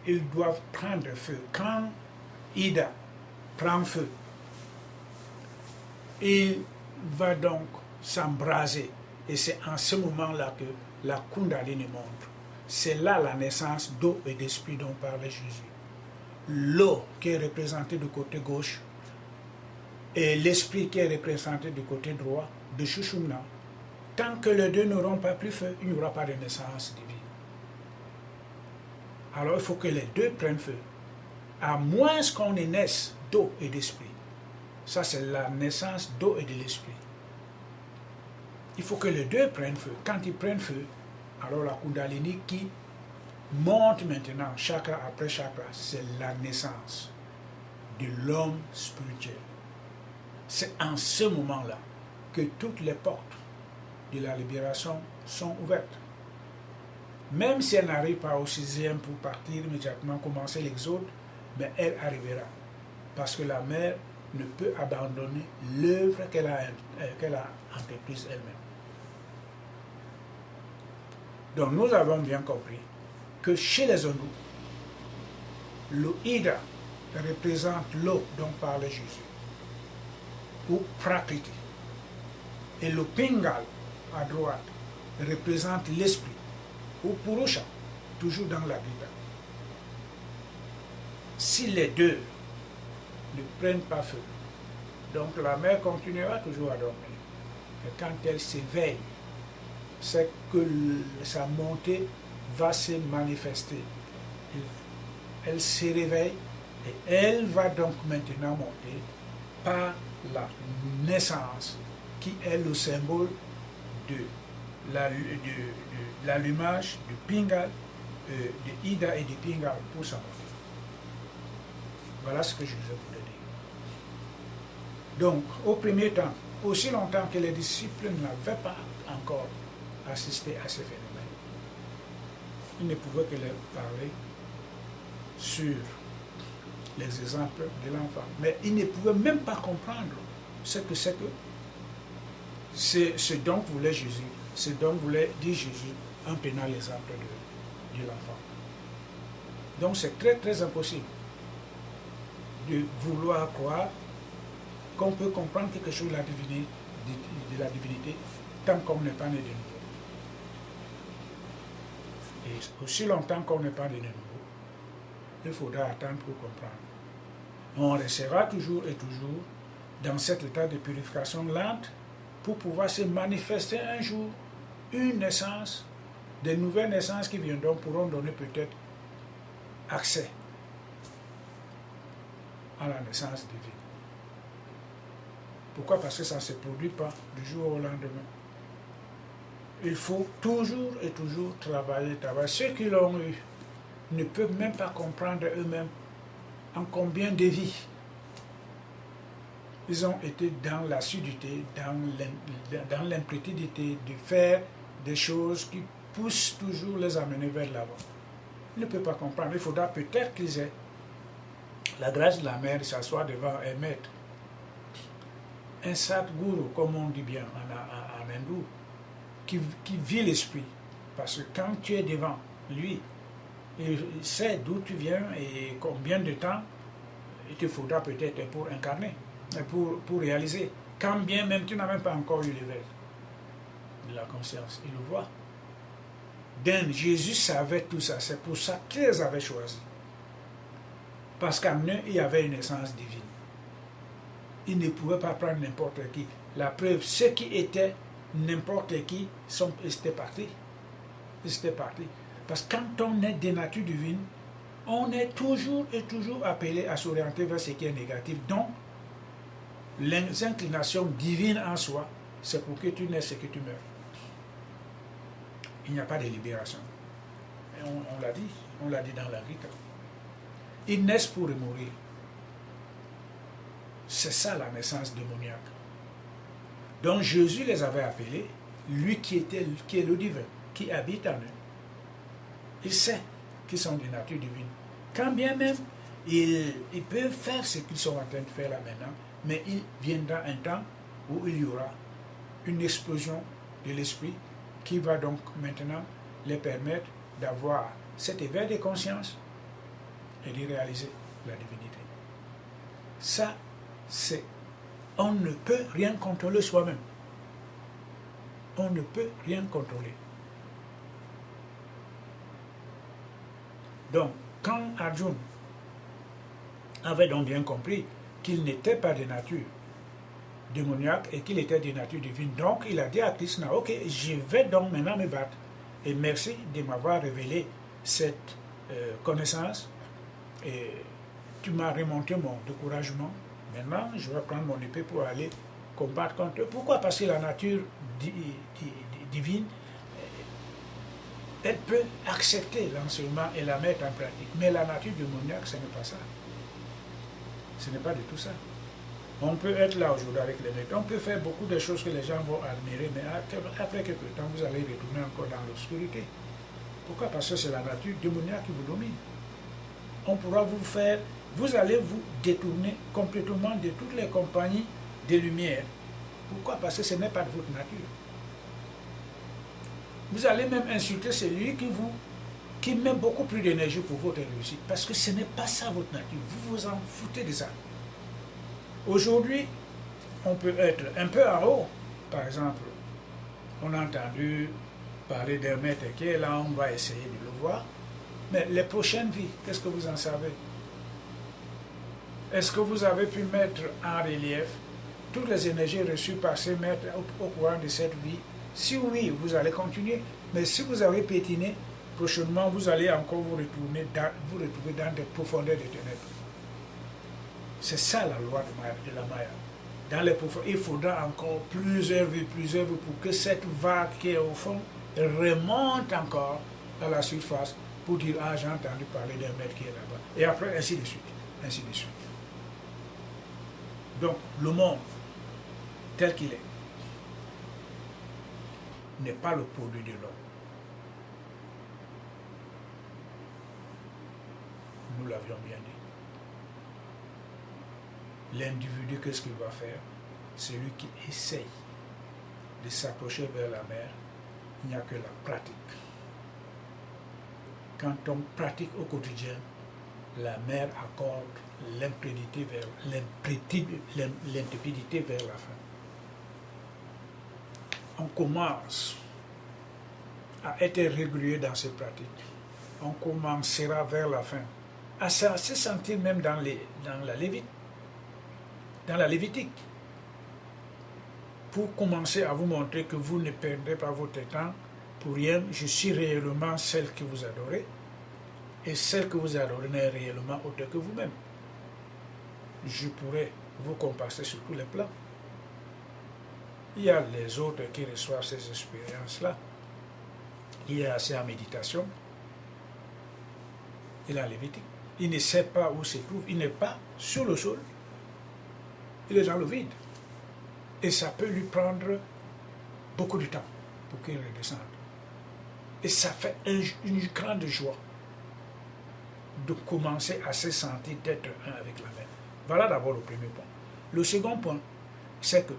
S1: ils doivent prendre feu. Quand Ida prend feu, il va donc s'embraser. Et c'est en ce moment-là que la Kundalini monte. C'est là la naissance d'eau et d'esprit dont parlait Jésus. L'eau qui est représentée du côté gauche et l'esprit qui est représenté du côté droit de Sushumna. Tant que les deux n'auront pas pris feu, il n'y aura pas de naissance divine. Alors il faut que les deux prennent feu. À moins qu'on ne naisse d'eau et d'esprit. Ça, c'est la naissance d'eau et de l'esprit. Il faut que les deux prennent feu. Quand ils prennent feu, alors la Kundalini qui monte maintenant, chakra après chakra, c'est la naissance de l'homme spirituel. C'est en ce moment-là que toutes les portes de la libération sont ouvertes. Même si elle n'arrive pas au 6e pour partir immédiatement, commencer l'exode, mais elle arrivera. Parce que la mère ne peut abandonner l'œuvre qu'elle a entreprise elle-même. Donc nous avons bien compris que chez les hindous, le Ida représente l'eau dont parlait Jésus, ou Prakriti. Et le Pingal, à droite, représente l'esprit, ou Purusha, toujours dans la Gita. Si les deux ne prennent pas feu, donc la mère continuera toujours à dormir. Et quand elle s'éveille, c'est que sa montée va se manifester. Elle se réveille et elle va donc maintenant monter par la naissance qui est le symbole de l'allumage du Pingal, de Ida et du Pingal pour sa montée. Voilà ce que je voulais dire. Donc, au premier temps, aussi longtemps que les disciples n'avaient pas encore assisté à ces phénomènes, ils ne pouvaient que leur parler sur les exemples de l'enfant. Mais ils ne pouvaient même pas comprendre ce que c'est que ce dont voulait Jésus, ce dont voulait dire Jésus en prenant l'exemple de l'enfant. Donc c'est très très impossible de vouloir croire qu'on peut comprendre quelque chose de la divinité tant qu'on n'est pas né de nouveau. Et aussi longtemps qu'on n'est pas né de nouveau, il faudra attendre pour comprendre. On restera toujours et toujours dans cet état de purification lente pour pouvoir se manifester un jour une naissance, des nouvelles naissances qui viendront pourront donner peut-être accès à la naissance divine. Pourquoi? Parce que ça ne se produit pas du jour au lendemain. Il faut toujours et toujours travailler. Ceux qui l'ont eu ne peuvent même pas comprendre eux-mêmes en combien de vies ils ont été dans l'assiduité, dans l'imprétidité de faire des choses qui poussent toujours les amener vers l'avant. Il ne peut pas comprendre. Il faudra peut-être qu'ils aient la grâce de la mère de s'asseoir devant un maître. Un Sadguru, comme on dit bien en hindou, qui vit l'esprit. Parce que quand tu es devant lui, il sait d'où tu viens et combien de temps il te faudra peut-être pour incarner, pour réaliser. Quand bien même tu n'as même pas encore eu l'éveil de la conscience, il le voit. Donc Jésus savait tout ça, c'est pour ça qu'il les avait choisis. Parce qu'en eux, il y avait une essence divine. Il ne pouvait pas prendre n'importe qui. La preuve, ceux qui étaient n'importe qui, ils étaient partis. Ils étaient partis. Parce que quand on est de nature divine, on est toujours et toujours appelé à s'orienter vers ce qui est négatif. Donc, les inclinations divines en soi, c'est pour que tu naisses et que tu meurs. Il n'y a pas de libération. Et on l'a dit dans la Gita. Ils naissent pour mourir. C'est ça la naissance démoniaque. Donc Jésus les avait appelés, lui qui est le divin, qui habite en eux. Il sait qu'ils sont de nature divine. Quand bien même, ils peuvent faire ce qu'ils sont en train de faire là maintenant, mais il viendra un temps où il y aura une explosion de l'esprit qui va donc maintenant les permettre d'avoir cet éveil de conscience et de réaliser la divinité. Ça, c'est... On ne peut rien contrôler soi-même. On ne peut rien contrôler. Donc, quand Arjuna avait donc bien compris qu'il n'était pas de nature démoniaque et qu'il était de nature divine, donc il a dit à Krishna, ok, je vais donc maintenant me battre. Et merci de m'avoir révélé cette connaissance. Et tu m'as remonté mon découragement. Maintenant, je vais prendre mon épée pour aller combattre contre eux. Pourquoi? Parce que la nature divine, elle peut accepter l'enseignement et la mettre en pratique. Mais la nature démoniaque, ce n'est pas ça. Ce n'est pas du tout ça. On peut être là aujourd'hui avec les maîtres. On peut faire beaucoup de choses que les gens vont admirer, mais après quelques temps, vous allez retourner encore dans l'obscurité. Pourquoi? Parce que c'est la nature démoniaque qui vous domine. On pourra vous allez vous détourner complètement de toutes les compagnies de lumière. Pourquoi? Parce que ce n'est pas de votre nature. Vous allez même insulter celui qui met beaucoup plus d'énergie pour votre réussite, parce que ce n'est pas ça votre nature. Vous vous en foutez de ça. Aujourd'hui, on peut être un peu en haut. Par exemple, on a entendu parler d'un maître qui est là, on va essayer de le voir. Mais les prochaines vies, qu'est-ce que vous en savez? Est-ce que vous avez pu mettre en relief toutes les énergies reçues par ces maîtres au cours de cette vie? Si oui, vous allez continuer. Mais si vous avez pétiné, prochainement, vous allez encore vous retrouver dans des profondeurs de ténèbres. C'est ça la loi de la Maya. Dans les profondeurs, il faudra encore plusieurs vies pour que cette vague qui est au fond remonte encore à la surface pour dire, ah, j'ai entendu parler d'un maître qui est là-bas. Et après, ainsi de suite. Ainsi de suite. Donc, le monde, tel qu'il est, n'est pas le produit de l'homme. Nous l'avions bien dit. L'individu, qu'est-ce qu'il va faire? Celui qui essaye de s'approcher vers la mer, il n'y a que la pratique. Quand on pratique au quotidien, la mer accorde l'intrépidité vers la fin. On commence à être régulier dans ces pratiques. On commencera vers la fin à se sentir même dans la Lévitique, pour commencer à vous montrer que vous ne perdrez pas votre temps pour rien. Je suis réellement celle que vous adorez, et celle que vous adorez n'est réellement autre que vous-même. Je pourrais vous compasser sur tous les plans. Il y a les autres qui reçoivent ces expériences-là. Il est assis en méditation. Il est en Lévitique. Il ne sait pas où se trouve. Il n'est pas sur le sol. Il est dans le vide. Et ça peut lui prendre beaucoup de temps pour qu'il redescende. Et ça fait une grande joie de commencer à se sentir d'être un avec la mer. Voilà d'abord le premier point. Le second point, c'est que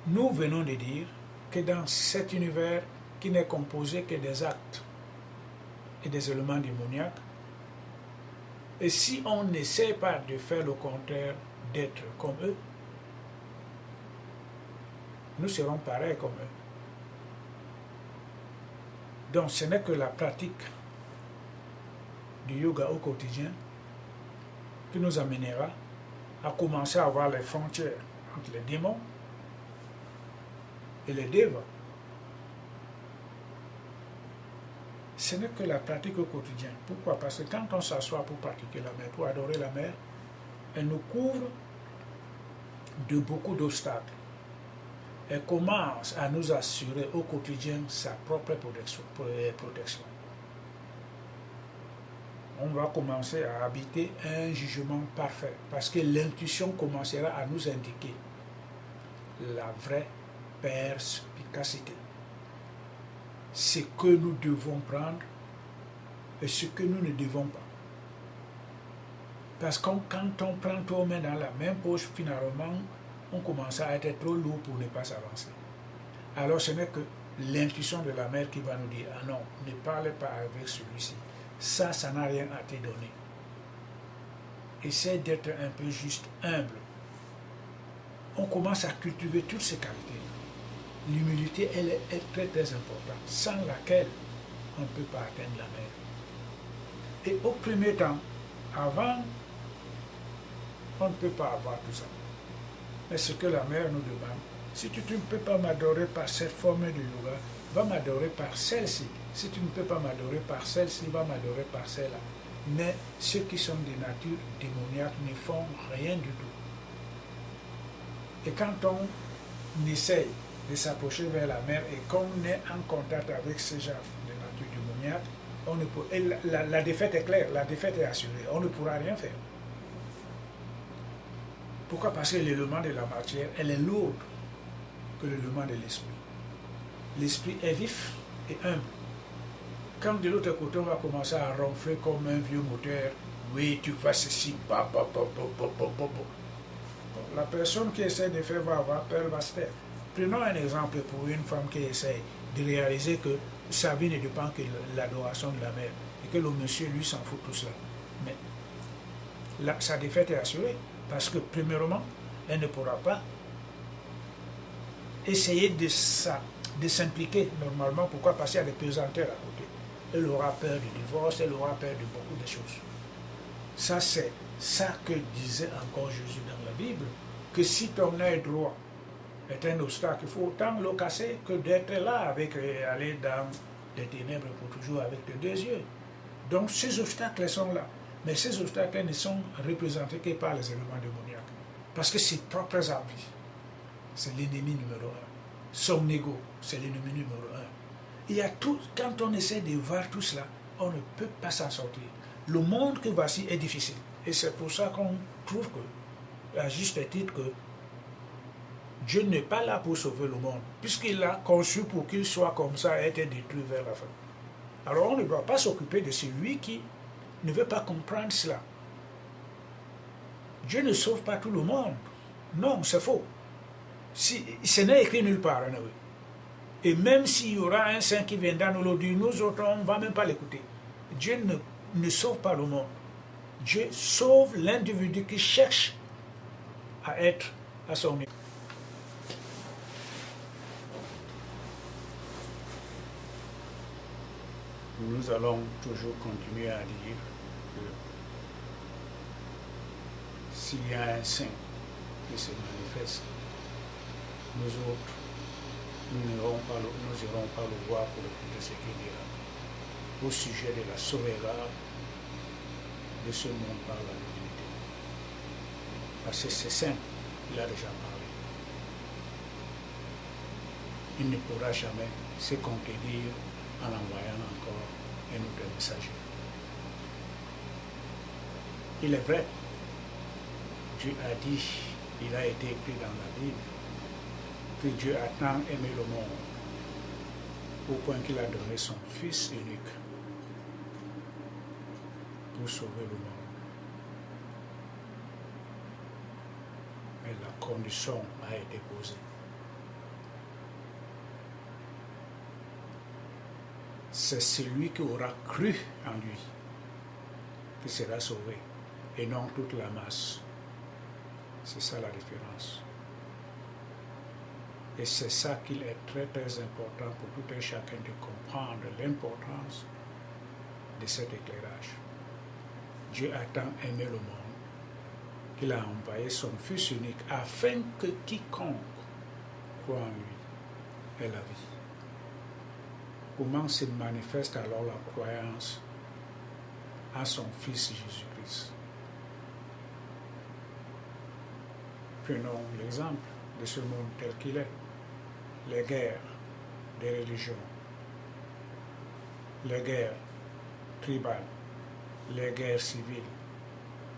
S1: nous venons de dire que dans cet univers qui n'est composé que des actes et des éléments démoniaques, et si on n'essaie pas de faire le contraire, d'être comme eux, nous serons pareils comme eux. Donc ce n'est que la pratique du yoga au quotidien qui nous amènera à commencer à voir les frontières entre les démons et les devas. Ce n'est que la pratique au quotidien. Pourquoi? Parce que quand on s'assoit pour pratiquer la mer, pour adorer la mer, elle nous couvre de beaucoup d'obstacles. Elle commence à nous assurer au quotidien sa propre protection. On va commencer à habiter un jugement parfait parce que l'intuition commencera à nous indiquer la vraie perspicacité. Ce que nous devons prendre et ce que nous ne devons pas. Parce que quand on prend tout main dans la même poche, finalement, on commence à être trop lourd pour ne pas s'avancer. Alors ce n'est que l'intuition de la mère qui va nous dire « Ah non, ne parlez pas avec celui-ci. Ça n'a rien à te donner. » Essaie d'être un peu juste humble. On commence à cultiver toutes ces qualités. L'humilité, elle est très très importante, sans laquelle on ne peut pas atteindre la mer. Et au premier temps, avant, on ne peut pas avoir tout ça. Mais ce que la mère nous demande, si tu ne peux pas m'adorer par cette forme de yoga, va m'adorer par celle-ci. Si tu ne peux pas m'adorer par celle-ci, va m'adorer par celle-là. Mais ceux qui sont de nature démoniaque ne font rien du tout. Et quand on essaye de s'approcher vers la mer et qu'on est en contact avec ces gens de nature démoniaque, on ne peut, et la défaite est claire, la défaite est assurée, on ne pourra rien faire. Pourquoi? Parce que l'élément de la matière, elle est lourde que l'élément de l'esprit. L'esprit est vif et humble. Quand de l'autre côté, on va commencer à ronfler comme un vieux moteur, oui, tu fais ceci, la personne qui essaie de faire va avoir peur, va se taire. Prenons un exemple pour une femme qui essaie de réaliser que sa vie ne dépend que de l'adoration de la mère et que le monsieur, lui, s'en fout tout cela. Mais sa défaite est assurée parce que, premièrement, elle ne pourra pas essayer de s'impliquer normalement. Pourquoi? Parce qu'il y a des pesanteurs à côté. Elle aura peur du divorce, elle aura peur de beaucoup de choses. Ça, c'est ça que disait encore Jésus dans la Bible, que si ton œil droit est un obstacle, il faut autant le casser que d'être là, avec aller dans les ténèbres pour toujours avec tes deux yeux. Donc ces obstacles sont là. Mais ces obstacles ne sont représentés que par les éléments démoniaques. Parce que ses propres envies, c'est l'ennemi numéro un. Son ego, c'est l'ennemi numéro un. Il y a tout, quand on essaie de voir tout cela, on ne peut pas s'en sortir. Le monde que voici est difficile. Et c'est pour ça qu'on trouve que, à juste titre, que Dieu n'est pas là pour sauver le monde, puisqu'il l'a conçu pour qu'il soit comme ça et être détruit vers la fin. Alors on ne doit pas s'occuper de celui qui ne veut pas comprendre cela. Dieu ne sauve pas tout le monde. Non, c'est faux. Ce n'est écrit nulle part. Hein, oui. Et même s'il y aura un saint qui viendra nous le dire, nous autres, on ne va même pas l'écouter. Dieu ne sauve pas le monde. Dieu sauve l'individu qui cherche à être à son niveau. Nous allons toujours continuer à dire que s'il y a un saint qui se manifeste, nous autres, nous n'irons pas le voir pour écouter ce qu'il dira au sujet de la sauvegarde de ce monde par la divinité. Parce que c'est saint, il a déjà parlé. Il ne pourra jamais se conquérir en envoyant encore un autre messager. Il est vrai, Dieu a dit, il a été écrit dans la Bible, que Dieu a tant aimé le monde au point qu'il a donné son Fils unique pour sauver le monde. Mais la condition a été posée. C'est celui qui aura cru en lui qui sera sauvé, et non toute la masse. C'est ça la différence. Et c'est ça qu'il est très très important pour tout un chacun de comprendre l'importance de cet éclairage. Dieu a tant aimé le monde qu'il a envoyé son Fils unique afin que quiconque croit en lui ait la vie. Comment se manifeste alors la croyance en son Fils Jésus-Christ? Prenons l'exemple de ce monde tel qu'il est. Les guerres des religions, les guerres tribales, les guerres civiles,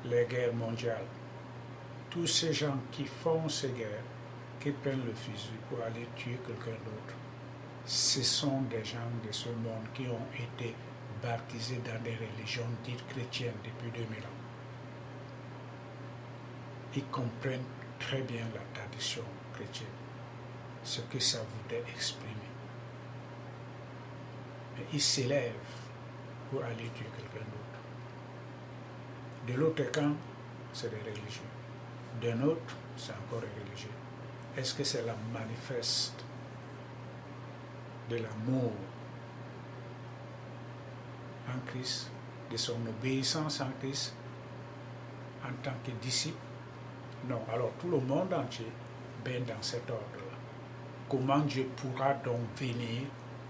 S1: les guerres mondiales. Tous ces gens qui font ces guerres, qui prennent le fusil pour aller tuer quelqu'un d'autre, ce sont des gens de ce monde qui ont été baptisés dans des religions dites chrétiennes depuis 2000 ans. Ils comprennent très bien la tradition chrétienne, ce que ça voudrait exprimer. Mais ils s'élèvent pour aller tuer quelqu'un d'autre. De l'autre camp, c'est des religieux. D'un autre, c'est encore des religieux. Est-ce que c'est la manifeste de l'amour en Christ, de son obéissance en Christ en tant que disciple? Non. Alors tout le monde entier baigne dans cet ordre-là. Comment Dieu pourra donc venir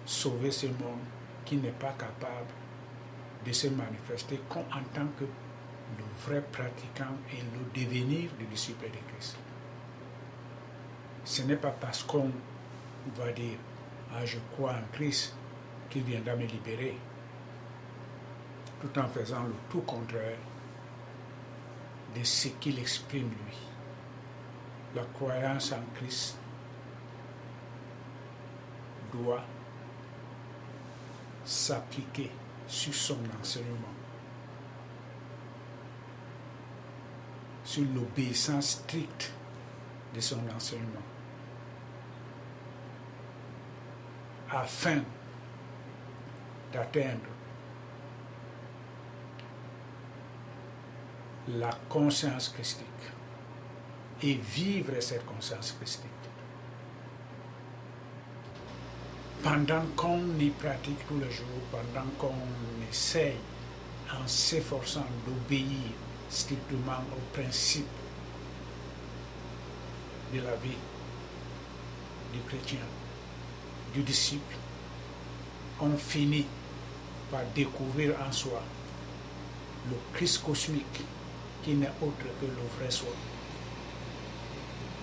S1: sauver ce monde qui n'est pas capable de se manifester en tant que le vrai pratiquant et le devenir du disciple de Christ? Ce n'est pas parce qu'on va dire « Ah, je crois en Christ » qu'il viendra me libérer, tout en faisant le tout contraire de ce qu'il exprime lui. La croyance en Christ doit s'appliquer sur son enseignement, sur l'obéissance stricte de son enseignement, afin d'atteindre la conscience christique et vivre cette conscience christique. Pendant qu'on y pratique tous les jours, pendant qu'on essaye, en s'efforçant d'obéir strictement aux principes de la vie du chrétien, du disciple, on finit par découvrir en soi le Christ cosmique qui n'est autre que le vrai soi.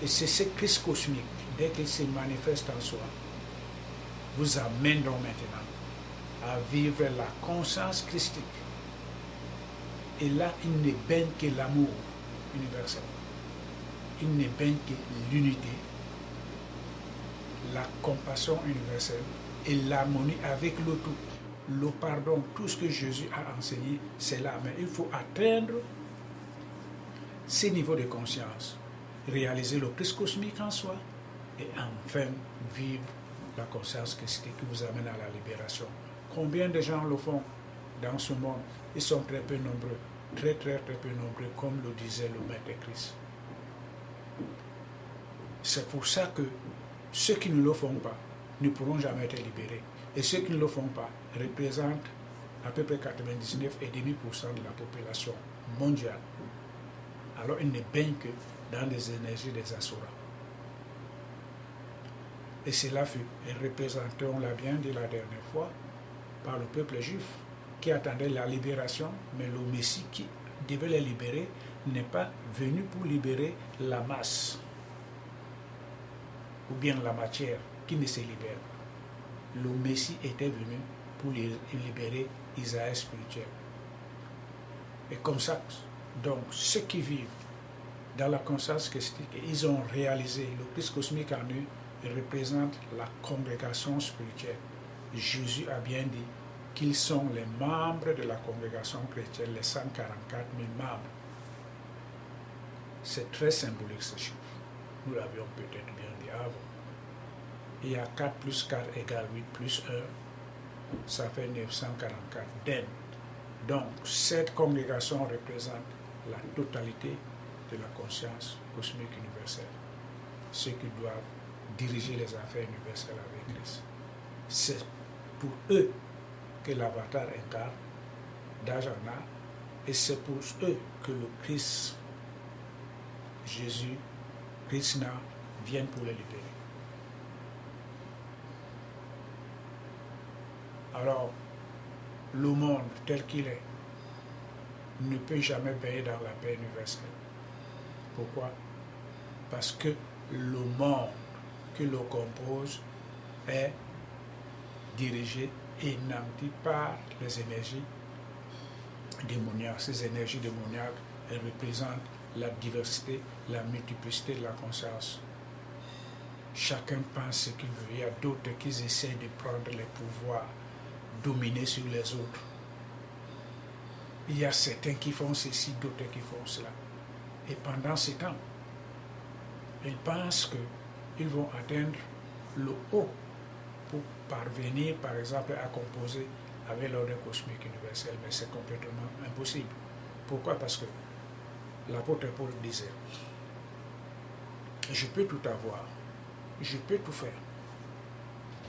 S1: Et c'est ce Christ cosmique, dès qu'il se manifeste en soi, vous amène donc maintenant à vivre la conscience christique. Et là, il ne baigne que l'amour universel. Il ne baigne que l'unité, la compassion universelle et l'harmonie avec le tout. Le pardon, tout ce que Jésus a enseigné, c'est là. Mais il faut atteindre ces niveaux de conscience, réaliser le Christ cosmique en soi et enfin vivre la conscience christique qui vous amène à la libération. Combien de gens le font dans ce monde? Ils sont très peu nombreux, très peu nombreux, comme le disait le Maître Christ. C'est pour ça que ceux qui ne le font pas ne pourront jamais être libérés. Et ceux qui ne le font pas représentent à peu près 99,5% de la population mondiale. Alors ils ne baignent que dans les énergies des Asuras. Et cela fut représenté, on l'a bien dit la dernière fois, par le peuple juif qui attendait la libération, mais le Messie qui devait les libérer n'est pas venu pour libérer la masse ou bien la matière qui ne se libère. Le Messie était venu pour libérer Israël spirituel. Et comme ça, donc ceux qui vivent dans la conscience christique, ils ont réalisé le Christ cosmique en eux, il représente la congrégation spirituelle Jésus a bien dit qu'ils sont les membres de la congrégation chrétienne, les 144 000 membres. C'est très symbolique ce chiffre. Nous l'avions peut-être bien dit avant. Il y a 4 plus 4 égale 8 plus 1, ça fait 944 d'Inde. Donc, cette congrégation représente la totalité de la conscience cosmique universelle. Ceux qui doivent diriger les affaires universelles avec Christ. C'est pour eux que l'avatar incarne d'âge en âge, et c'est pour eux que le Christ, Jésus, Krishna, viennent pour les libérer. Alors, le monde tel qu'il est ne peut jamais veiller dans la paix universelle. Pourquoi? Parce que le monde qui le compose est dirigé et nanti par les énergies démoniaques. Ces énergies démoniaques, elles représentent la diversité, la multiplicité de la conscience. Chacun pense ce qu'il veut. Il y a d'autres qui essaient de prendre les pouvoirs, dominer sur les autres. Il y a certains qui font ceci, d'autres qui font cela. Et pendant ce temps, ils pensent qu'ils vont atteindre le haut pour parvenir, par exemple, à composer avec l'ordre cosmique universel. Mais c'est complètement impossible. Pourquoi? Parce que l'apôtre Paul disait, je peux tout avoir, je peux tout faire,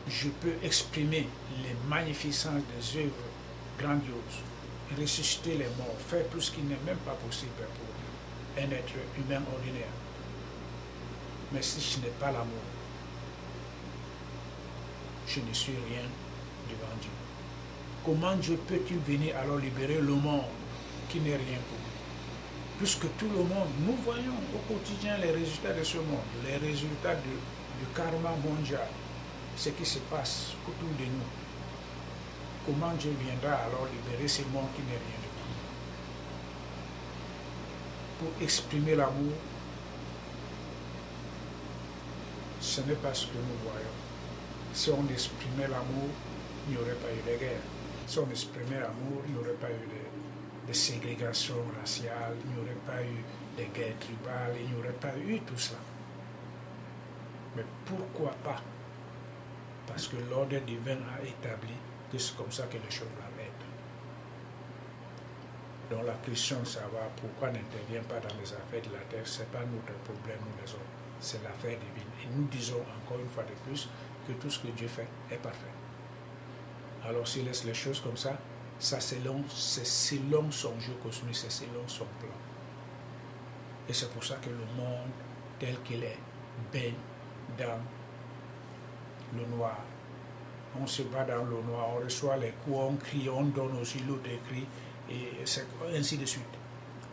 S1: je peux exprimer les magnificences des œuvres grandioses, ressusciter les morts, faire tout ce qui n'est même pas possible pour un être humain ordinaire. Mais si je n'ai pas l'amour, je ne suis rien devant Dieu. Comment Dieu peut-il venir alors libérer le monde qui n'est rien pour lui? Puisque tout le monde, nous voyons au quotidien les résultats de ce monde, les résultats du karma mondial, ce qui se passe autour de nous. Comment Dieu viendra alors libérer ce monde qui n'est rien de lui? Pour exprimer l'amour, ce n'est pas ce que nous voyons. Si on exprimait l'amour, il n'y aurait pas eu de guerre. Si on exprimait l'amour, il n'y aurait pas eu de ségrégation raciale, il n'y aurait pas eu de guerre tribale, il n'y aurait pas eu tout cela. Mais pourquoi pas? Parce que l'ordre divin a établi que c'est comme ça que les choses doivent être. Donc la question de savoir pourquoi n'intervient pas dans les affaires de la terre, ce n'est pas notre problème, nous les hommes. C'est l'affaire divine. Et nous disons encore une fois de plus que tout ce que Dieu fait est parfait. Alors s'il laisse les choses comme ça, c'est selon son jeu cosmique, c'est selon son plan. Et c'est pour ça que le monde tel qu'il est baigne dans le noir. On se bat dans le noir, on reçoit les coups, on crie, on donne aussi l'autre cri, et c'est ainsi de suite.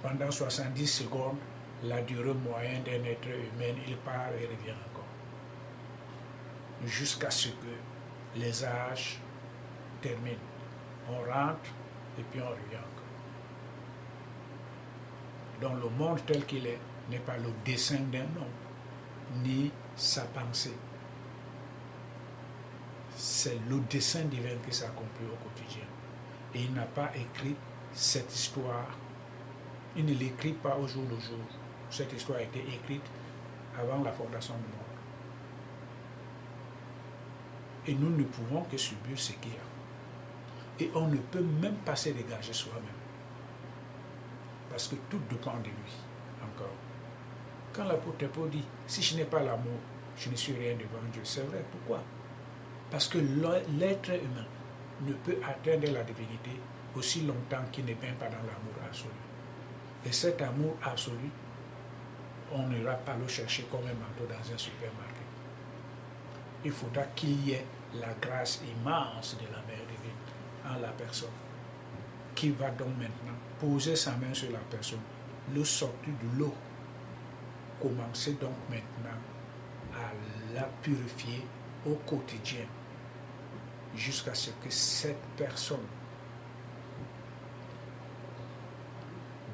S1: Pendant 70 secondes, la durée moyenne d'un être humain, il part et revient encore. Jusqu'à ce que les âges terminent. On rentre et puis on revient encore. Donc le monde tel qu'il est n'est pas le dessein d'un homme, ni sa pensée. C'est le dessein divin qui s'accomplit au quotidien. Et il n'a pas écrit cette histoire, il ne l'écrit pas au jour le jour. Cette histoire a été écrite avant la fondation du monde. Et nous ne pouvons que subir ce qu'il y a. Et on ne peut même pas se dégager soi-même. Parce que tout dépend de lui, encore. Quand l'apôtre Paul dit, si je n'ai pas l'amour, je ne suis rien devant Dieu. C'est vrai, pourquoi? Parce que l'être humain ne peut atteindre la divinité aussi longtemps qu'il ne baigne pas dans l'amour absolu. Et cet amour absolu, on n'ira pas le chercher comme un manteau dans un supermarché. Il faudra qu'il y ait la grâce immense de la mère divine en la personne, qui va donc maintenant poser sa main sur la personne, le sortir de l'eau, commencer donc maintenant à la purifier au quotidien, jusqu'à ce que cette personne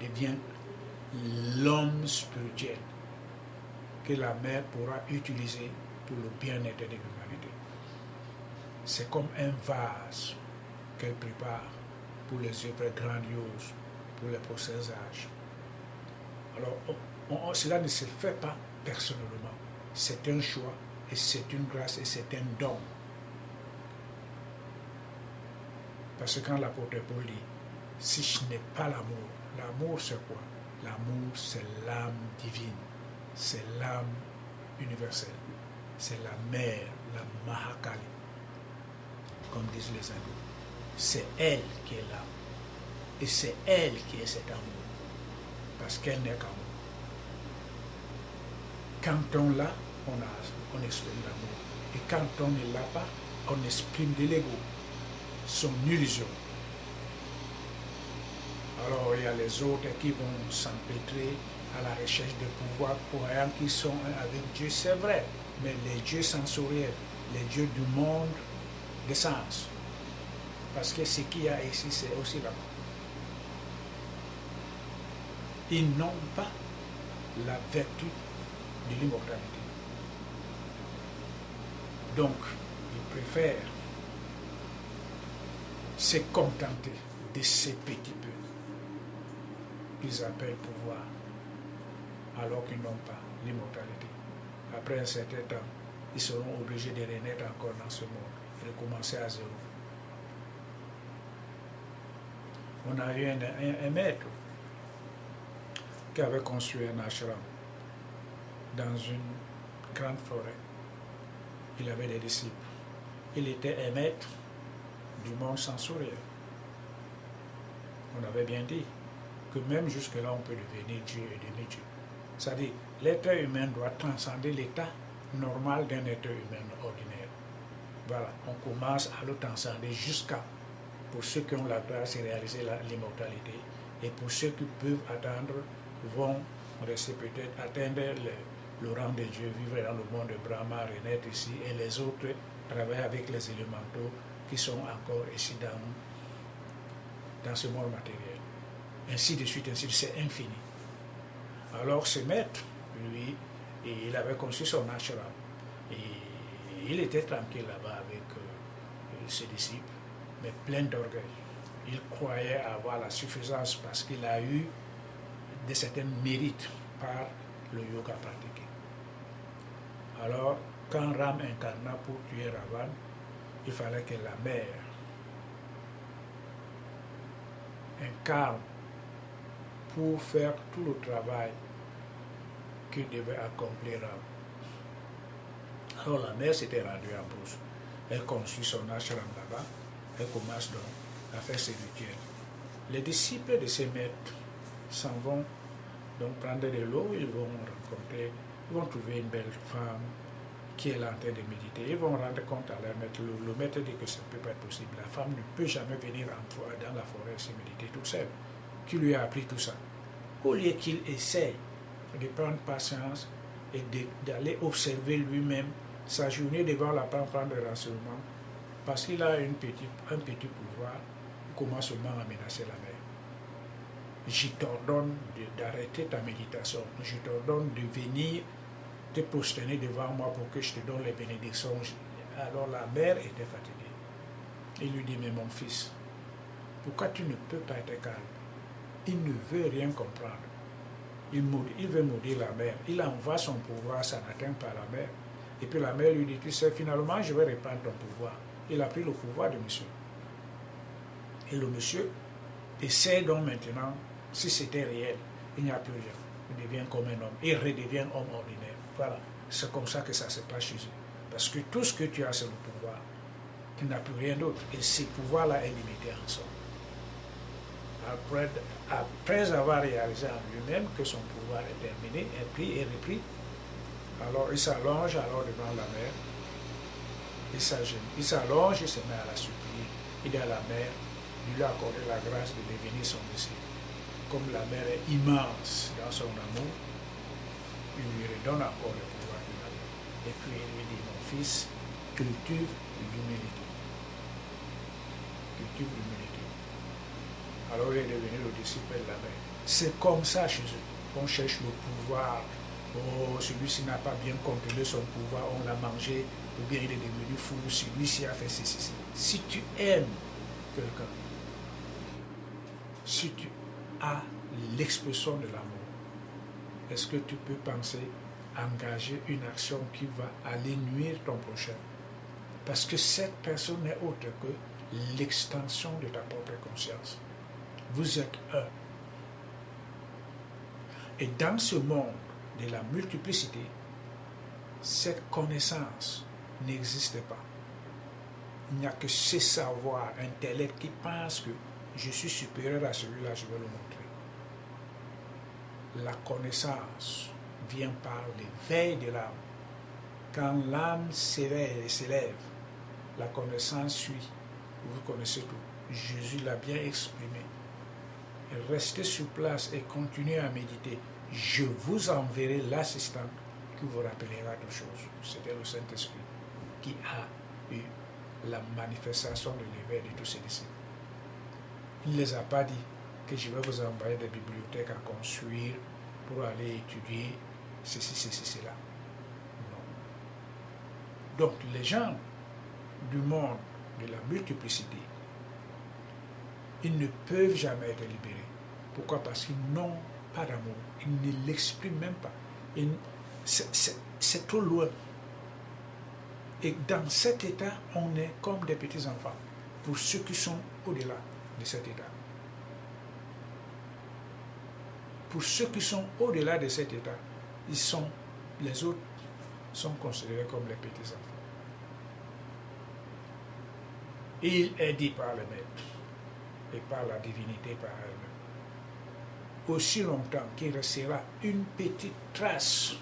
S1: devienne l'homme spirituel que la mère pourra utiliser pour le bien-être de l'humanité. c'est comme un vase qu'elle prépare pour les œuvres grandioses, pour le processage. Alors, cela ne se fait pas personnellement. C'est un choix, et c'est une grâce, et c'est un don. Parce que quand l'apôtre Paul dit, si je n'ai pas l'amour, l'amour c'est quoi? L'amour c'est l'âme divine, c'est l'âme universelle, c'est la mère, la Mahakali, comme disent les hindous. C'est elle qui est l'âme, et c'est elle qui est cet amour, parce qu'elle n'est qu'amour. Quand on l'a, on exprime l'amour, et quand on ne l'a pas, on exprime de l'ego, son illusion. Alors il y a les autres qui vont s'empêtrer à la recherche de pouvoir, croyant qu'ils sont un avec Dieu, c'est vrai, mais les dieux sensoriels, les dieux du monde des sens. Parce que ce qu'il y a ici, c'est aussi là-bas. Ils n'ont pas la vertu de l'immortalité. Donc, ils préfèrent se contenter de ces petits peu qu'ils appellent pouvoir, alors qu'ils n'ont pas l'immortalité. Après un certain temps, ils seront obligés de renaître encore dans ce monde, recommencer à zéro. On a eu un maître qui avait construit un ashram dans une grande forêt. Il avait des disciples. Il était un maître du monde sensoriel. On avait bien dit que même jusque-là, on peut devenir Dieu et demi-Dieu. C'est-à-dire, l'être humain doit transcender l'état normal d'un être humain ordinaire. Voilà, on commence à le transcender jusqu'à, pour ceux qui ont la grâce de réaliser l'immortalité, et pour ceux qui peuvent attendre, vont rester peut-être atteindre le rang de Dieu, vivre dans le monde de Brahma, renaître ici, et les autres travailler avec les élémentaux qui sont encore ici dans ce monde matériel. Ainsi de suite, c'est infini. Alors ce maître, lui, il avait conçu son ashram. Et il était tranquille là-bas avec ses disciples, mais plein d'orgueil. Il croyait avoir la suffisance parce qu'il a eu de certains mérites par le yoga pratiqué. Alors, quand Ram incarna pour tuer Ravan, il fallait que la mère incarne pour faire tout le travail que devait accomplir Ram. Alors la mère s'était rendue en brousse. Elle construit son ashram là-bas. Elle commence donc à faire ses rituels. Les disciples de ces maîtres s'en vont donc prendre de l'eau. Ils vont rencontrer, ils vont trouver une belle femme qui est là en train de méditer. Ils vont rendre compte à leur maître. Le maître dit que ça ne peut pas être possible. La femme ne peut jamais venir dans la forêt se méditer toute seule. Qui lui a appris tout ça? Au lieu qu'il essaye de prendre patience et d'aller observer lui-même sa journée devant la prendre des renseignements, parce qu'il a un petit pouvoir, il commence seulement à menacer la mer. Je t'ordonne d'arrêter ta méditation, je t'ordonne de venir te prosterner devant moi pour que je te donne les bénédictions. Alors la mère était fatiguée. Il lui dit, mais mon fils, pourquoi tu ne peux pas être calme? Il ne veut rien comprendre. Il veut maudire la mère. Il envoie son pouvoir, ça n'atteint pas la mère. Et puis la mère lui dit, tu sais, finalement, je vais reprendre ton pouvoir. Il a pris le pouvoir de monsieur. Et le monsieur essaie donc maintenant, si c'était réel, il n'y a plus rien. Il devient comme un homme. Il redevient homme ordinaire. Voilà. C'est comme ça que ça se passe chez eux. Parce que tout ce que tu as, c'est le pouvoir. Tu n'as plus rien d'autre. Et ce pouvoir-là est limité en somme. Après avoir réalisé en lui-même que son pouvoir est terminé, est pris et repris, alors il s'allonge alors devant la mer, il s'allonge, il se met à la supplier, il dit à la mer de lui accorder la grâce de devenir son disciple. Comme la mer est immense dans son amour, il lui redonne encore le pouvoir qu'il avait. Et puis il lui dit, mon fils, cultive l'humilité. Cultive l'humilité. Alors il est devenu le disciple de la mer. C'est comme ça chez eux. On cherche le pouvoir oh, celui-ci n'a pas bien contrôlé son pouvoir, on l'a mangé, ou bien il est devenu fou, celui-ci a fait ceci. Si tu aimes quelqu'un, si tu as l'expression de l'amour, est-ce que tu peux penser engager une action qui va aller nuire ton prochain? Parce que cette personne n'est autre que l'extension de ta propre conscience. Vous êtes un. Et dans ce monde de la multiplicité, cette connaissance n'existe pas. Il n'y a que ce savoir, intellect qui pense que je suis supérieur à celui-là, je vais le montrer. La connaissance vient par l'éveil de l'âme. Quand l'âme s'éveille et s'élève, la connaissance suit. Vous connaissez tout. Jésus l'a bien exprimé. Restez sur place et continuez à méditer. Je vous enverrai l'assistant qui vous rappellera toutes choses. C'était le Saint-Esprit qui a eu la manifestation de l'éveil de tous ses disciples. Il ne les a pas dit que je vais vous envoyer des bibliothèques à construire pour aller étudier ceci, cela. Non. Donc les gens du monde de la multiplicité, ils ne peuvent jamais être libérés. Pourquoi? Parce qu'ils n'ont pas d'amour. Ils ne l'expriment même pas. C'est trop loin. Et dans cet état, on est comme des petits enfants. Pour ceux qui sont au-delà de cet état. Pour ceux qui sont au-delà de cet état, les autres sont considérés comme les petits enfants. Il est dit par le Maître et par la divinité par elle-même. Aussi longtemps qu'il restera une petite trace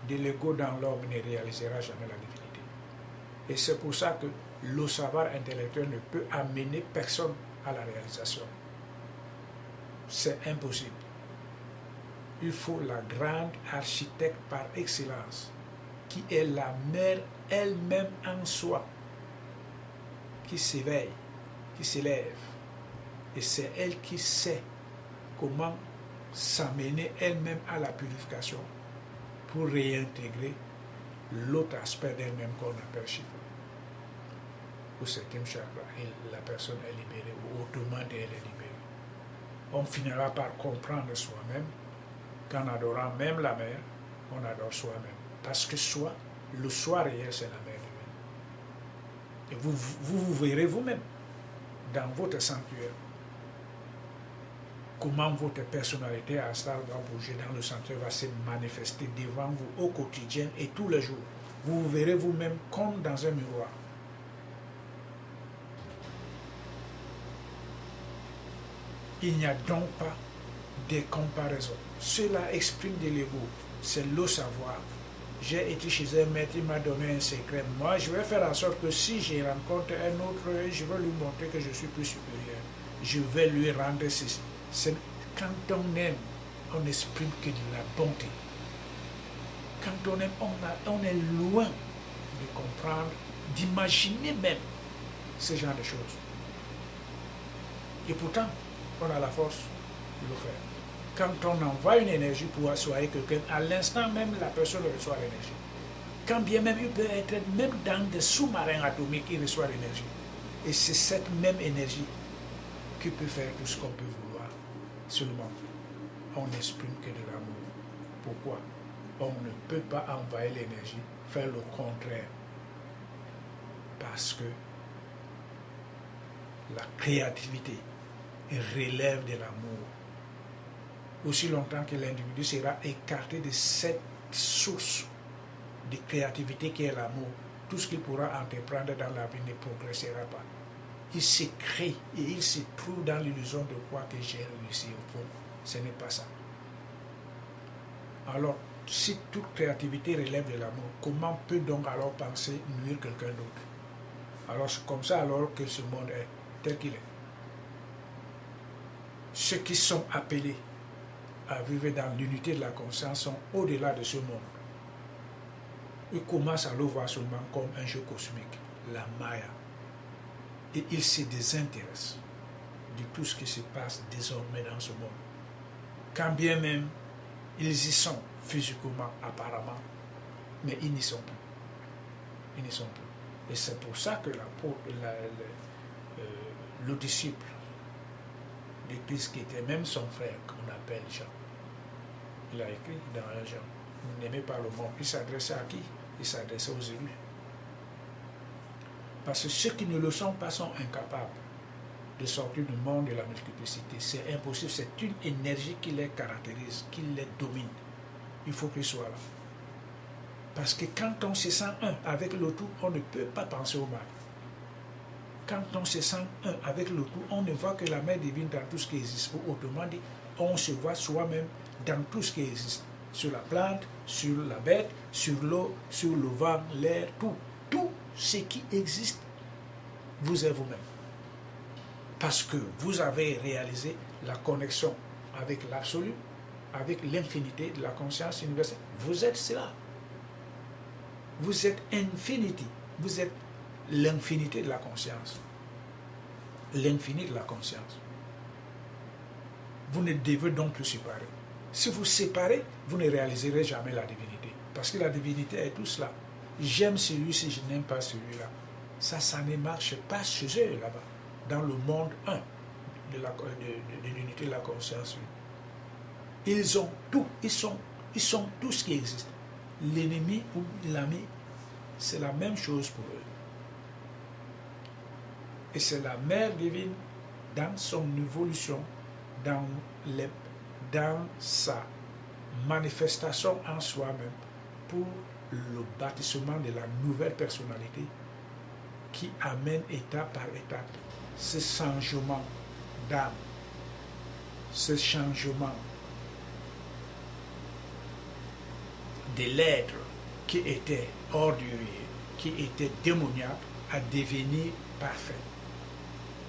S1: de l'ego dans l'homme, ne réalisera jamais la divinité. Et c'est pour ça que le savoir intellectuel ne peut amener personne à la réalisation. C'est impossible. Il faut la grande architecte par excellence, qui est la mère elle-même en soi, qui s'éveille, qui s'élève. Et c'est elle qui sait comment s'amener elle-même à la purification pour réintégrer l'autre aspect d'elle-même qu'on appelle Shiva. Au septième chakra, la personne est libérée, ou autrement elle est libérée. On finira par comprendre soi-même qu'en adorant même la mère, on adore soi-même. Parce que le soi réel, c'est la mère de même. Et vous verrez vous-même dans votre sanctuaire comment votre personnalité astrale va bouger dans le sanctuaire, va se manifester devant vous au quotidien et tous les jours. Vous vous verrez vous-même comme dans un miroir. Il n'y a donc pas de comparaison. Cela exprime de l'ego. C'est le savoir. J'ai été chez un maître, il m'a donné un secret. Moi, je vais faire en sorte que si je rencontre un autre, je vais lui montrer que je suis plus supérieur. Je vais lui rendre ceci. Quand on aime, on n'exprime que de la bonté. Quand on aime, on est loin de comprendre, d'imaginer même ce genre de choses. Et pourtant, on a la force de le faire. Quand on envoie une énergie pour assoyer quelqu'un, à l'instant même, la personne reçoit l'énergie. Quand bien même, il peut être même dans des sous-marins atomiques, il reçoit l'énergie. Et c'est cette même énergie qui peut faire tout ce qu'on peut vouloir. Seulement, on n'exprime que de l'amour. Pourquoi? On ne peut pas envoyer l'énergie, faire le contraire. Parce que la créativité relève de l'amour. Aussi longtemps que l'individu sera écarté de cette source de créativité qui est l'amour, tout ce qu'il pourra entreprendre dans la vie ne progressera pas. Il se crée et il se trouve dans l'illusion de croire que j'ai réussi au fond. Ce n'est pas ça. Alors, si toute créativité relève de l'amour, comment peut donc alors penser nuire quelqu'un d'autre? Alors c'est comme ça alors que ce monde est tel qu'il est. Ceux qui sont appelés à vivre dans l'unité de la conscience sont au-delà de ce monde. Ils commencent à le voir seulement comme un jeu cosmique, la Maya. Et ils se désintéressent de tout ce qui se passe désormais dans ce monde. Quand bien même ils y sont physiquement, apparemment, mais ils n'y sont plus. Ils n'y sont plus. Et c'est pour ça que le disciple de Christ, qui était même son frère, qu'on appelle Jean, il a écrit dans 1 Jean, n'aimez pas le monde. Il s'adressait à qui? Il s'adressait aux élus. Parce que ceux qui ne le sont pas sont incapables de sortir du monde de la multiplicité. C'est impossible, c'est une énergie qui les caractérise, qui les domine. Il faut qu'ils soient là. Parce que quand on se sent un avec le tout, on ne peut pas penser au mal. Quand on se sent un avec le tout, on ne voit que la main divine dans tout ce qui existe. Ou autrement dit, on se voit soi-même dans tout ce qui existe. Sur la plante, sur la bête, sur l'eau, sur le vent, l'air, tout. Tout ce qui existe, vous êtes vous-même. Parce que vous avez réalisé la connexion avec l'absolu, avec l'infinité de la conscience universelle. Vous êtes cela. Vous êtes infinity. Vous êtes l'infinité de la conscience. L'infini de la conscience. Vous ne devez donc plus séparer. Si vous séparez, vous ne réaliserez jamais la divinité. Parce que la divinité est tout cela. J'aime celui-ci, je n'aime pas celui-là. Ça ne marche pas chez eux là-bas. Dans le monde 1 de l'unité de la conscience. Ils ont tout. Ils sont tout ce qui existe. L'ennemi ou l'ami, c'est la même chose pour eux. Et c'est la mère divine, dans son évolution, dans sa manifestation en soi-même, pour le bâtissement de la nouvelle personnalité qui amène étape par étape ce changement d'âme, ce changement de l'être qui était ordurier, qui était démoniaque, à devenir parfait.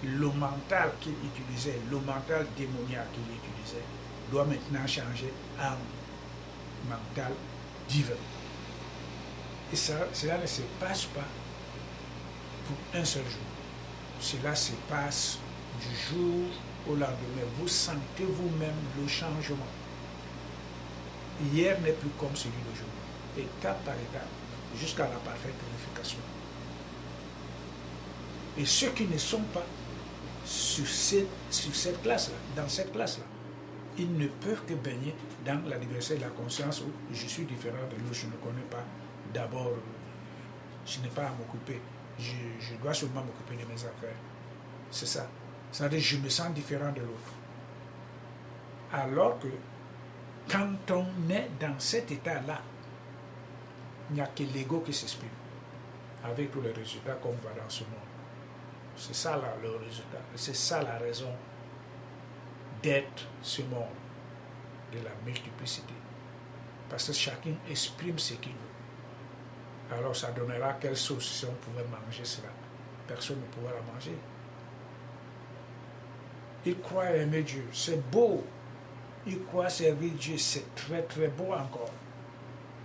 S1: Le mental qu'il utilisait, le mental démoniaque qu'il utilisait, doit maintenant changer en mental divin. Et cela ne se passe pas pour un seul jour. Cela se passe du jour au lendemain. Vous sentez vous-même le changement. Hier n'est plus comme celui d'aujourd'hui. Étape par étape, jusqu'à la parfaite purification. Et ceux qui ne sont pas sur cette classe-là, dans cette classe-là, ils ne peuvent que baigner dans la diversité de la conscience où je suis différent de l'autre, je ne connais pas. D'abord, je n'ai pas à m'occuper. Je dois seulement m'occuper de mes affaires. C'est ça. C'est-à-dire que je me sens différent de l'autre. Alors que quand on est dans cet état-là, il n'y a que l'ego qui s'exprime avec tous les résultats qu'on voit dans ce monde. C'est ça là, le résultat. C'est ça la raison d'être ce monde, de la multiplicité. Parce que chacun exprime ce qu'il veut. Alors ça donnera quelle sauce si on pouvait manger cela. Personne ne pourra la manger. Il croit aimer Dieu, c'est beau. Il croit servir Dieu, c'est très très beau encore.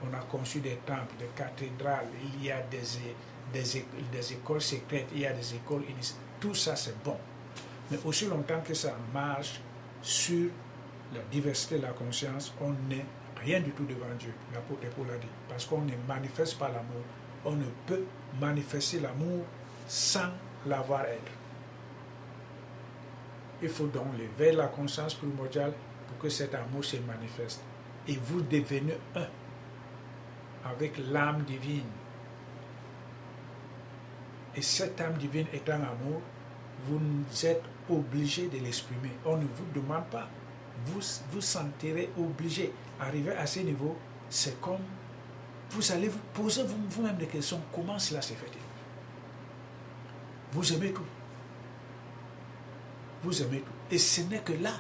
S1: On a conçu des temples, des cathédrales, il y a des écoles secrètes, il y a des écoles initiales. Tout ça c'est bon. Mais aussi longtemps que ça marche sur la diversité de la conscience, on n'est rien du tout devant Dieu. L'apôtre Paul l'a dit. Parce qu'on ne manifeste pas l'amour. On ne peut manifester l'amour sans l'avoir être. Il faut donc lever la conscience primordiale pour que cet amour se manifeste. Et vous devenez un avec l'âme divine. Et cette âme divine étant amour, vous êtes obligé de l'exprimer. On ne vous demande pas. Vous vous sentirez obligé. Arriver à ce niveau, c'est comme vous allez vous poser vous-même des questions. Comment cela s'est fait? Vous aimez tout. Vous aimez tout. Et ce n'est que là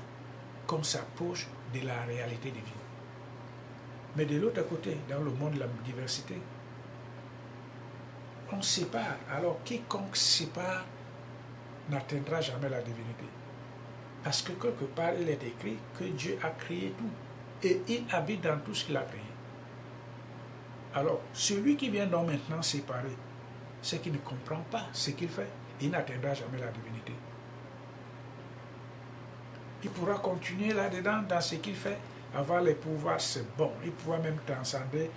S1: qu'on s'approche de la réalité divine. Mais de l'autre côté, dans le monde de la diversité, on sépare. Alors quiconque sépare n'atteindra jamais la divinité. Parce que quelque part, il est écrit que Dieu a créé tout. Et il habite dans tout ce qu'il a créé. Alors, celui qui vient donc maintenant séparer, c'est qu'il ne comprend pas ce qu'il fait. Il n'atteindra jamais la divinité. Il pourra continuer là-dedans, dans ce qu'il fait, Avoir les pouvoirs, c'est bon. Il pourra même transcender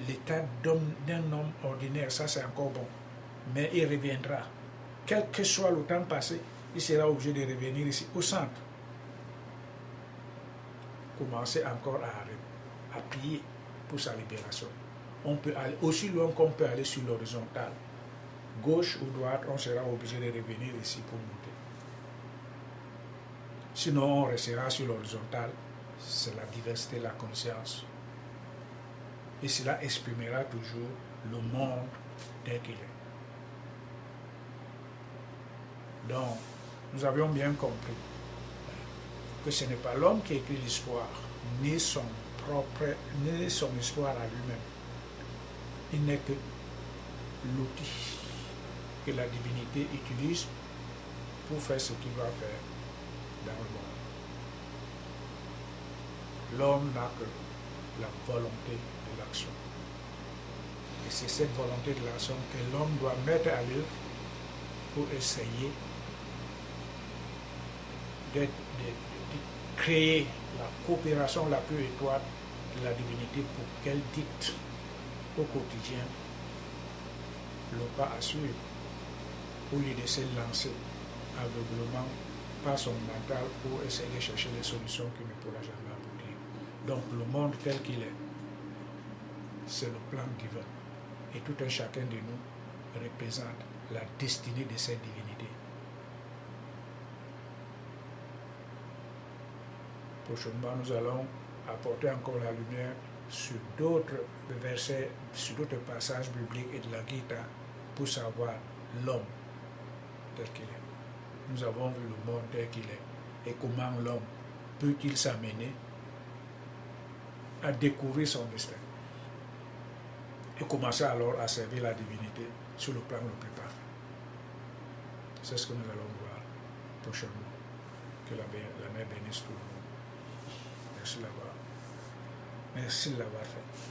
S1: l'état d'un homme ordinaire, ça c'est encore bon. Mais il reviendra. Quel que soit le temps passé, il sera obligé de revenir ici, au centre. Commencer encore à prier pour sa libération. On peut aller aussi loin qu'on peut aller sur l'horizontale. Gauche ou droite, on sera obligé de revenir ici pour monter. Sinon, on restera sur l'horizontale. C'est la diversité de la conscience. Et cela exprimera toujours le monde tel qu'il est. Donc, nous avions bien compris que ce n'est pas l'homme qui écrit l'histoire, ni son histoire à lui-même. Il n'est que l'outil que la divinité utilise pour faire ce qu'il doit faire dans le monde. L'homme n'a que la volonté de l'action. Et c'est cette volonté de l'action que l'homme doit mettre à l'œuvre pour essayer de créer la coopération la plus étroite de la divinité pour qu'elle dicte au quotidien le pas à suivre, au lieu de se lancer aveuglement par son mental pour essayer de chercher des solutions qui ne pourra jamais aboutir. Donc le monde tel qu'il est, c'est le plan divin. Et tout un chacun de nous représente la destinée de cette divinité. Prochainement, nous allons apporter encore la lumière sur d'autres versets, sur d'autres passages bibliques et de la Gita pour savoir l'homme tel qu'il est. Nous avons vu le monde tel qu'il est et comment l'homme peut-il s'amener à découvrir son destin et commencer alors à servir la divinité sur le plan le plus parfait. C'est ce que nous allons voir prochainement. Que la mère bénisse tout le monde. Merci de l'avoir fait.